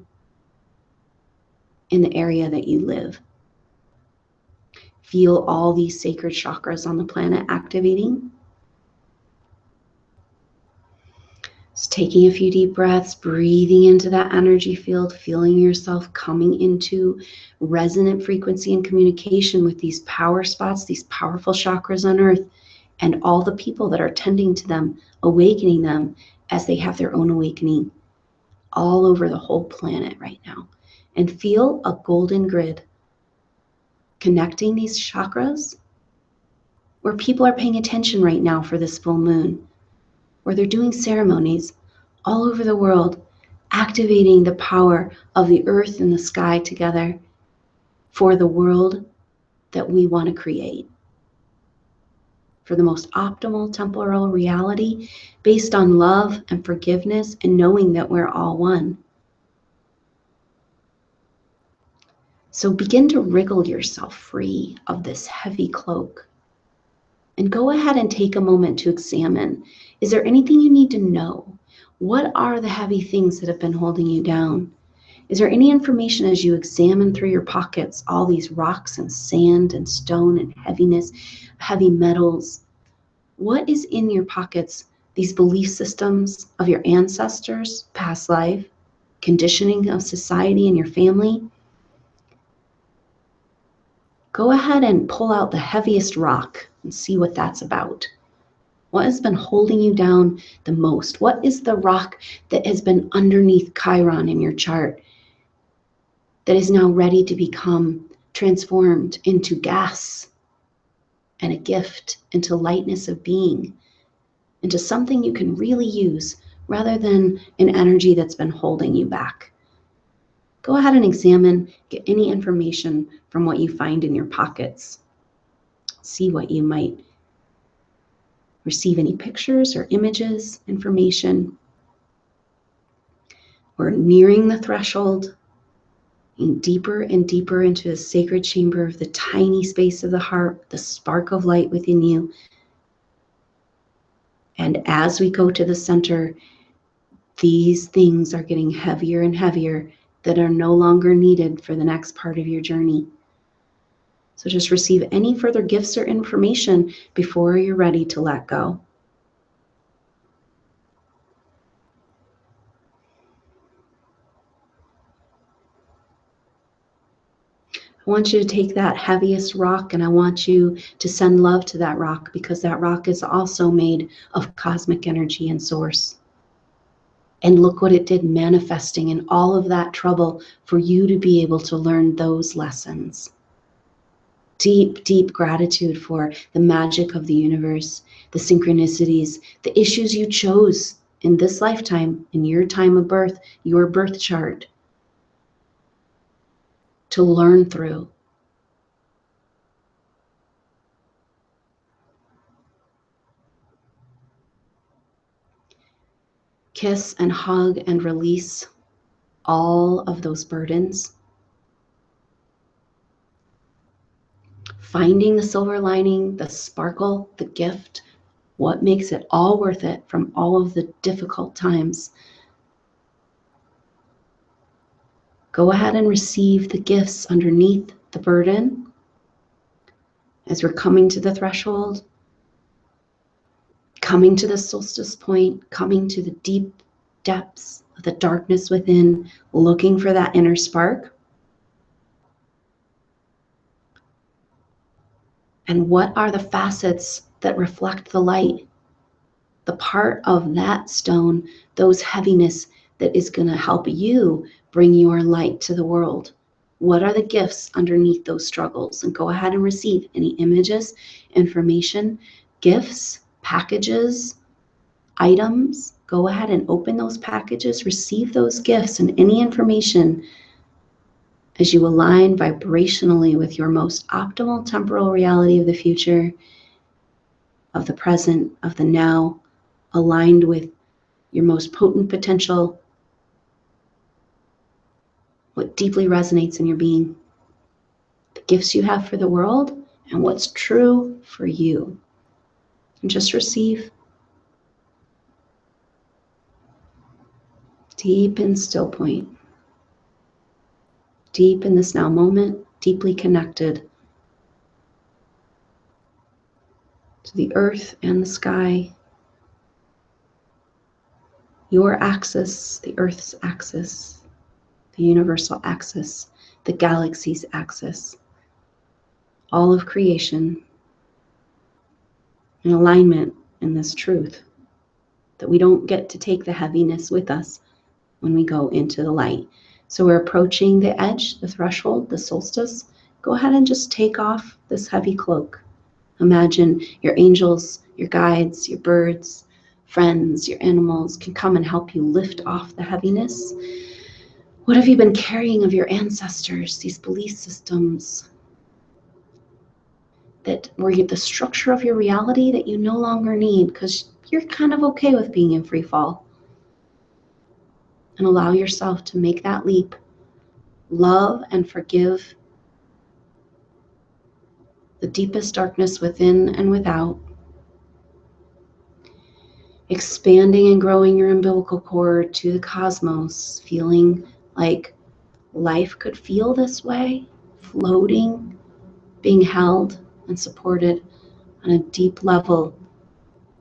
in the area that you live. Feel all these sacred chakras on the planet activating. Just taking a few deep breaths, breathing into that energy field, feeling yourself coming into resonant frequency and communication with these power spots, these powerful chakras on earth, and all the people that are tending to them, awakening them as they have their own awakening all over the whole planet right now. And feel a golden grid connecting these chakras where people are paying attention right now for this full moon, where they're doing ceremonies all over the world, activating the power of the earth and the sky together for the world that we want to create. for the most optimal temporal reality based on love and forgiveness and knowing that we're all one. So begin to wriggle yourself free of this heavy cloak. And go ahead and take a moment to examine, is there anything you need to know? What are the heavy things that have been holding you down? Is there any information as you examine through your pockets, all these rocks and sand and stone and heaviness, heavy metals? What is in your pockets? These belief systems of your ancestors, past life, conditioning of society and your family? Go ahead and pull out the heaviest rock and see what that's about. What has been holding you down the most? What is the rock that has been underneath Chiron in your chart that is now ready to become transformed into gas and a gift, into lightness of being, into something you can really use rather than an energy that's been holding you back? Go ahead and examine, get any information from what you find in your pockets. See what you might receive, any pictures or images, information. We're nearing the threshold, and deeper and deeper into the sacred chamber of the tiny space of the heart, the spark of light within you. And as we go to the center, these things are getting heavier and heavier that are no longer needed for the next part of your journey. So just receive any further gifts or information before you're ready to let go. I want you to take that heaviest rock and I want you to send love to that rock, because that rock is also made of cosmic energy and source. And look what it did, manifesting in all of that trouble for you to be able to learn those lessons. Deep, deep gratitude for the magic of the universe, the synchronicities, the issues you chose in this lifetime, in your time of birth, your birth chart, to learn through. Kiss and hug and release all of those burdens. Finding the silver lining, the sparkle, the gift, what makes it all worth it from all of the difficult times. Go ahead and receive the gifts underneath the burden. As we're coming to the threshold, coming to the solstice point, coming to the deep depths of the darkness within, looking for that inner spark. And what are the facets that reflect the light? The part of that stone, those heaviness that is going to help you bring your light to the world. What are the gifts underneath those struggles? And go ahead and receive any images, information, gifts, packages, items. Go ahead and open those packages, receive those gifts and any information as you align vibrationally with your most optimal temporal reality of the future, of the present, of the now, aligned with your most potent potential, what deeply resonates in your being, the gifts you have for the world, and what's true for you. And just receive. Deep in still point. Deep in this now moment, deeply connected to the earth and the sky. Your axis, the earth's axis, the universal axis, the galaxy's axis, all of creation in alignment in this truth that we don't get to take the heaviness with us when we go into the light. So we're approaching the edge, the threshold, the solstice. Go ahead and just take off this heavy cloak. Imagine your angels, your guides, your birds, friends, your animals can come and help you lift off the heaviness. What have you been carrying of your ancestors, these belief systems, that where you, the structure of your reality that you no longer need because you're kind of okay with being in free fall. And allow yourself to make that leap. Love and forgive the deepest darkness within and without. Expanding and growing your umbilical cord to the cosmos, feeling like life could feel this way, floating, being held and supported on a deep level.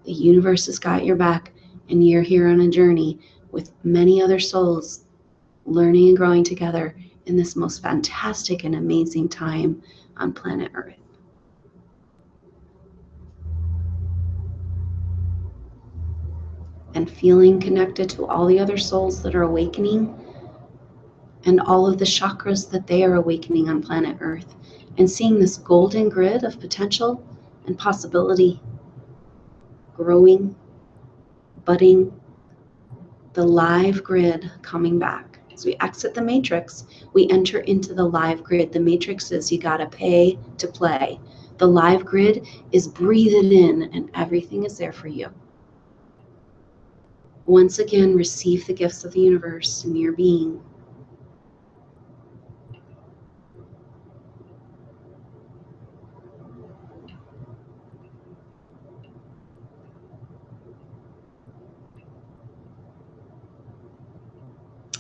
The universe has got your back, and you're here on a journey with many other souls, learning and growing together in this most fantastic and amazing time on planet Earth. And feeling connected to all the other souls that are awakening and all of the chakras that they are awakening on planet Earth, and seeing this golden grid of potential and possibility growing, budding, the live grid coming back. As we exit the matrix, we enter into the live grid. The matrix is you gotta pay to play. The live grid is breathe it in and everything is there for you. Once again, receive the gifts of the universe in your being.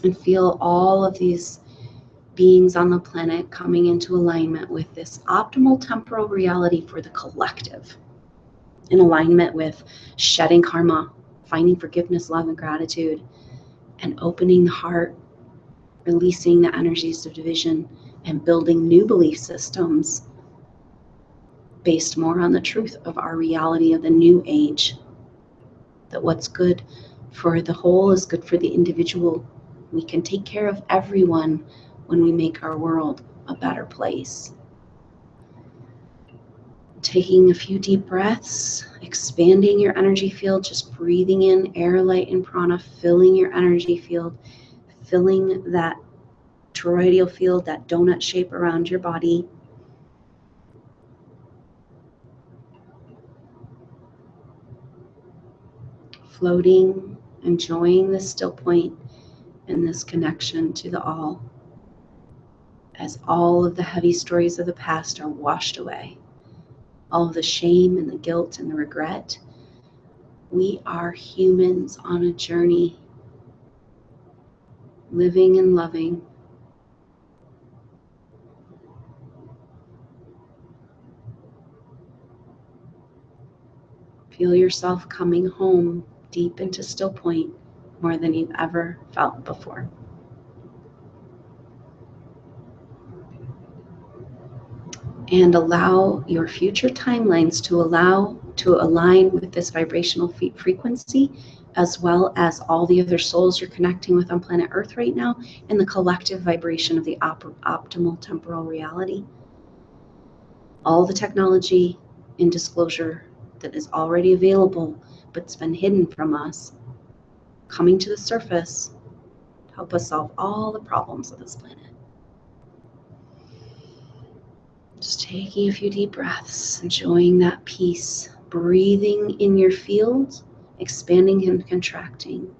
And feel all of these beings on the planet coming into alignment with this optimal temporal reality for the collective. In alignment with shedding karma, finding forgiveness, love, and gratitude, and opening the heart, releasing the energies of division, and building new belief systems based more on the truth of our reality of the new age. That what's good for the whole is good for the individual. We can take care of everyone when we make our world a better place. Taking a few deep breaths, expanding your energy field, just breathing in air, light, and prana, filling your energy field, filling that toroidal field, that donut shape around your body. Floating, enjoying this still point and this connection to the all, as all of the heavy stories of the past are washed away. All of the shame and the guilt and the regret. We are humans on a journey, living and loving. Feel yourself coming home deep into still point more than you've ever felt before. And allow your future timelines to align with this vibrational frequency, as well as all the other souls you're connecting with on planet Earth right now, and the collective vibration of the optimal temporal reality. All the technology in disclosure that is already available, but it's been hidden from us, coming to the surface to help us solve all the problems of this planet. Just taking a few deep breaths, enjoying that peace, breathing in your field, expanding and contracting,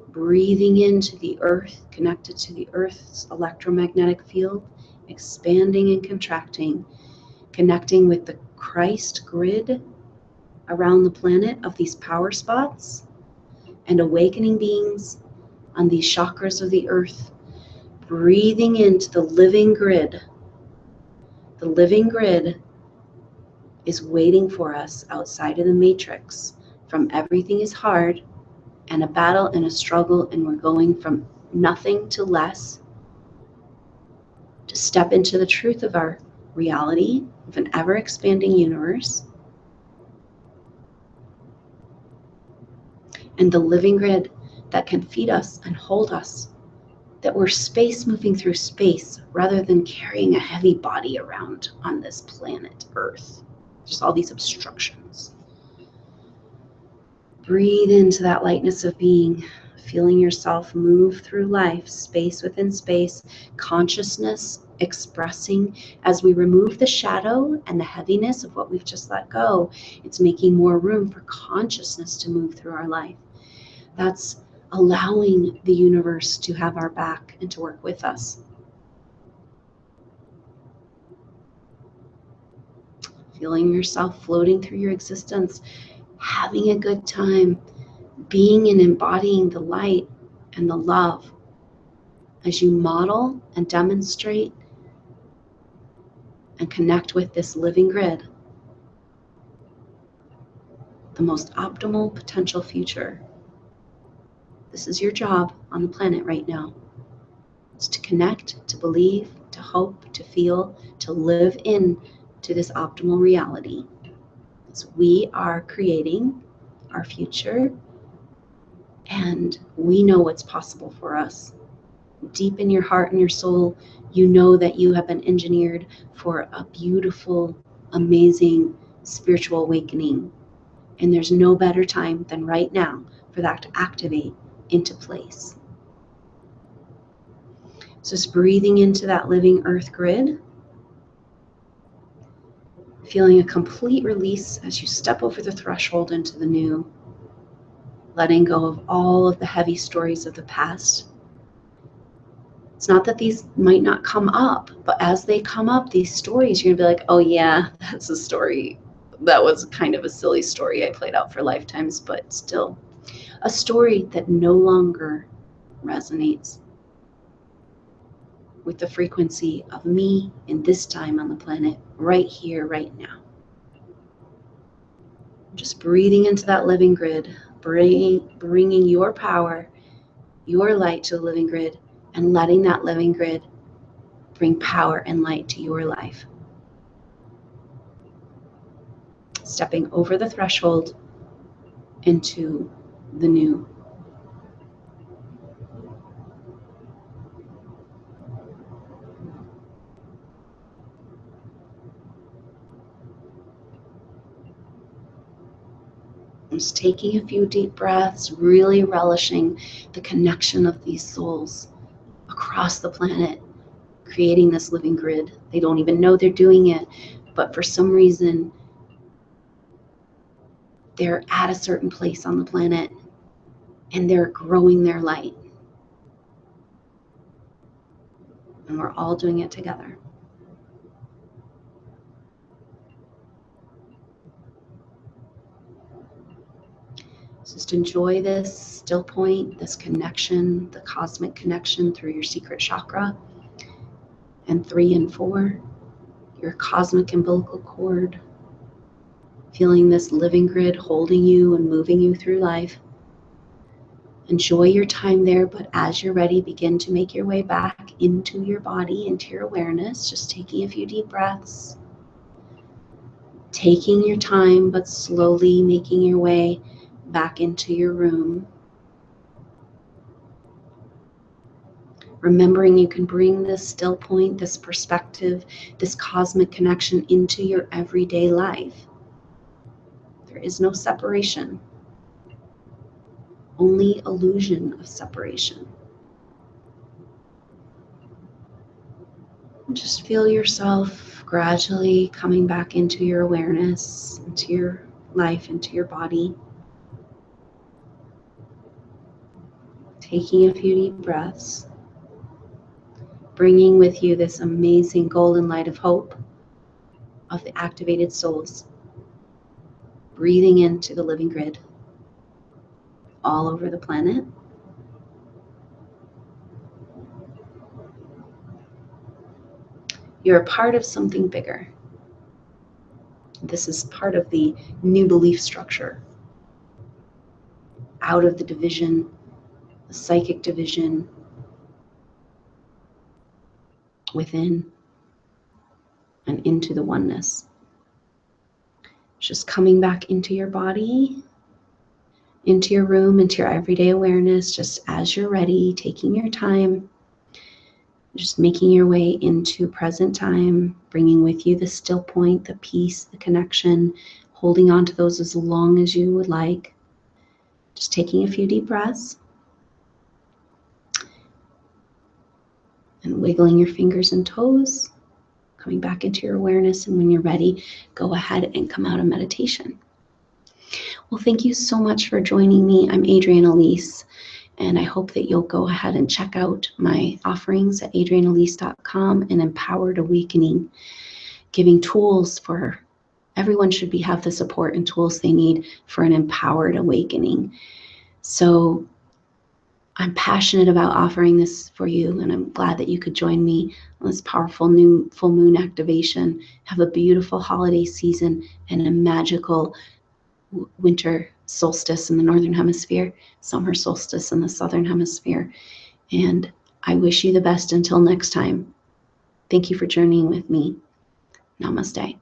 breathing into the earth, connected to the earth's electromagnetic field, expanding and contracting, connecting with the Christ grid around the planet of these power spots, and awakening beings on these chakras of the earth, breathing into the living grid. The living grid is waiting for us outside of the matrix from everything is hard and a battle and a struggle, and we're going from nothing to less to step into the truth of our reality of an ever-expanding universe. And the living grid that can feed us and hold us, that we're space moving through space rather than carrying a heavy body around on this planet Earth. Just all these obstructions. Breathe into that lightness of being. feeling yourself move through life, space within space, consciousness expressing. As we remove the shadow and the heaviness of what we've just let go, it's making more room for consciousness to move through our life. That's allowing the universe to have our back and to work with us. Feeling yourself floating through your existence, having a good time, being and embodying the light and the love as you model and demonstrate and connect with this living grid, the most optimal potential future. This is your job on the planet right now. It's to connect, to believe, to hope, to feel, to live in to this optimal reality. So we are creating our future, and we know what's possible for us. Deep in your heart and your soul, you know that you have been engineered for a beautiful, amazing spiritual awakening. And there's no better time than right now for that to activate into place. So just breathing into that living earth grid, feeling a complete release as you step over the threshold into the new, letting go of all of the heavy stories of the past. It's not that these might not come up, but as they come up, these stories, you're gonna be like, oh yeah, that's a story. That was kind of a silly story I played out for lifetimes, but still a story that no longer resonates with the frequency of me in this time on the planet, right here, right now. Just breathing into that living grid, bringing your power, your light to the living grid, and letting that living grid bring power and light to your life. Stepping over the threshold into the new. Just taking a few deep breaths, really relishing the connection of these souls across the planet, creating this living grid. They don't even know they're doing it, but for some reason, they're at a certain place on the planet and they're growing their light. And we're all doing it together. Just enjoy this still point, this connection, the cosmic connection through your secret chakra, and 3 and 4, your cosmic umbilical cord. Feeling this living grid holding you and moving you through life. Enjoy your time there, but as you're ready, begin to make your way back into your body, into your awareness, just taking a few deep breaths. Taking your time, but slowly making your way back into your room. Remembering you can bring this still point, this perspective, this cosmic connection into your everyday life. There is no separation, only illusion of separation. Just feel yourself gradually coming back into your awareness, into your life, into your body. Taking a few deep breaths, bringing with you this amazing golden light of hope of the activated souls, breathing into the living grid all over the planet. You're a part of something bigger. This is part of the new belief structure. Out of the division, the psychic division, within, and into the oneness. Just coming back into your body, into your room, into your everyday awareness, just as you're ready, taking your time, just making your way into present time, bringing with you the still point, the peace, the connection, holding on to those as long as you would like. Just taking a few deep breaths. and wiggling your fingers and toes, coming back into your awareness. And when you're ready, go ahead and come out of meditation. Well, thank you so much for joining me. I'm Adrienne Elise, and I hope that you'll go ahead and check out my offerings at adrienneelise.com and Empowered Awakening, giving tools for everyone should have the support and tools they need for an empowered awakening. So I'm passionate about offering this for you, and I'm glad that you could join me on this powerful new full moon activation. Have a beautiful holiday season and a magical winter solstice in the northern hemisphere, summer solstice in the southern hemisphere. And I wish you the best until next time. Thank you for journeying with me. Namaste.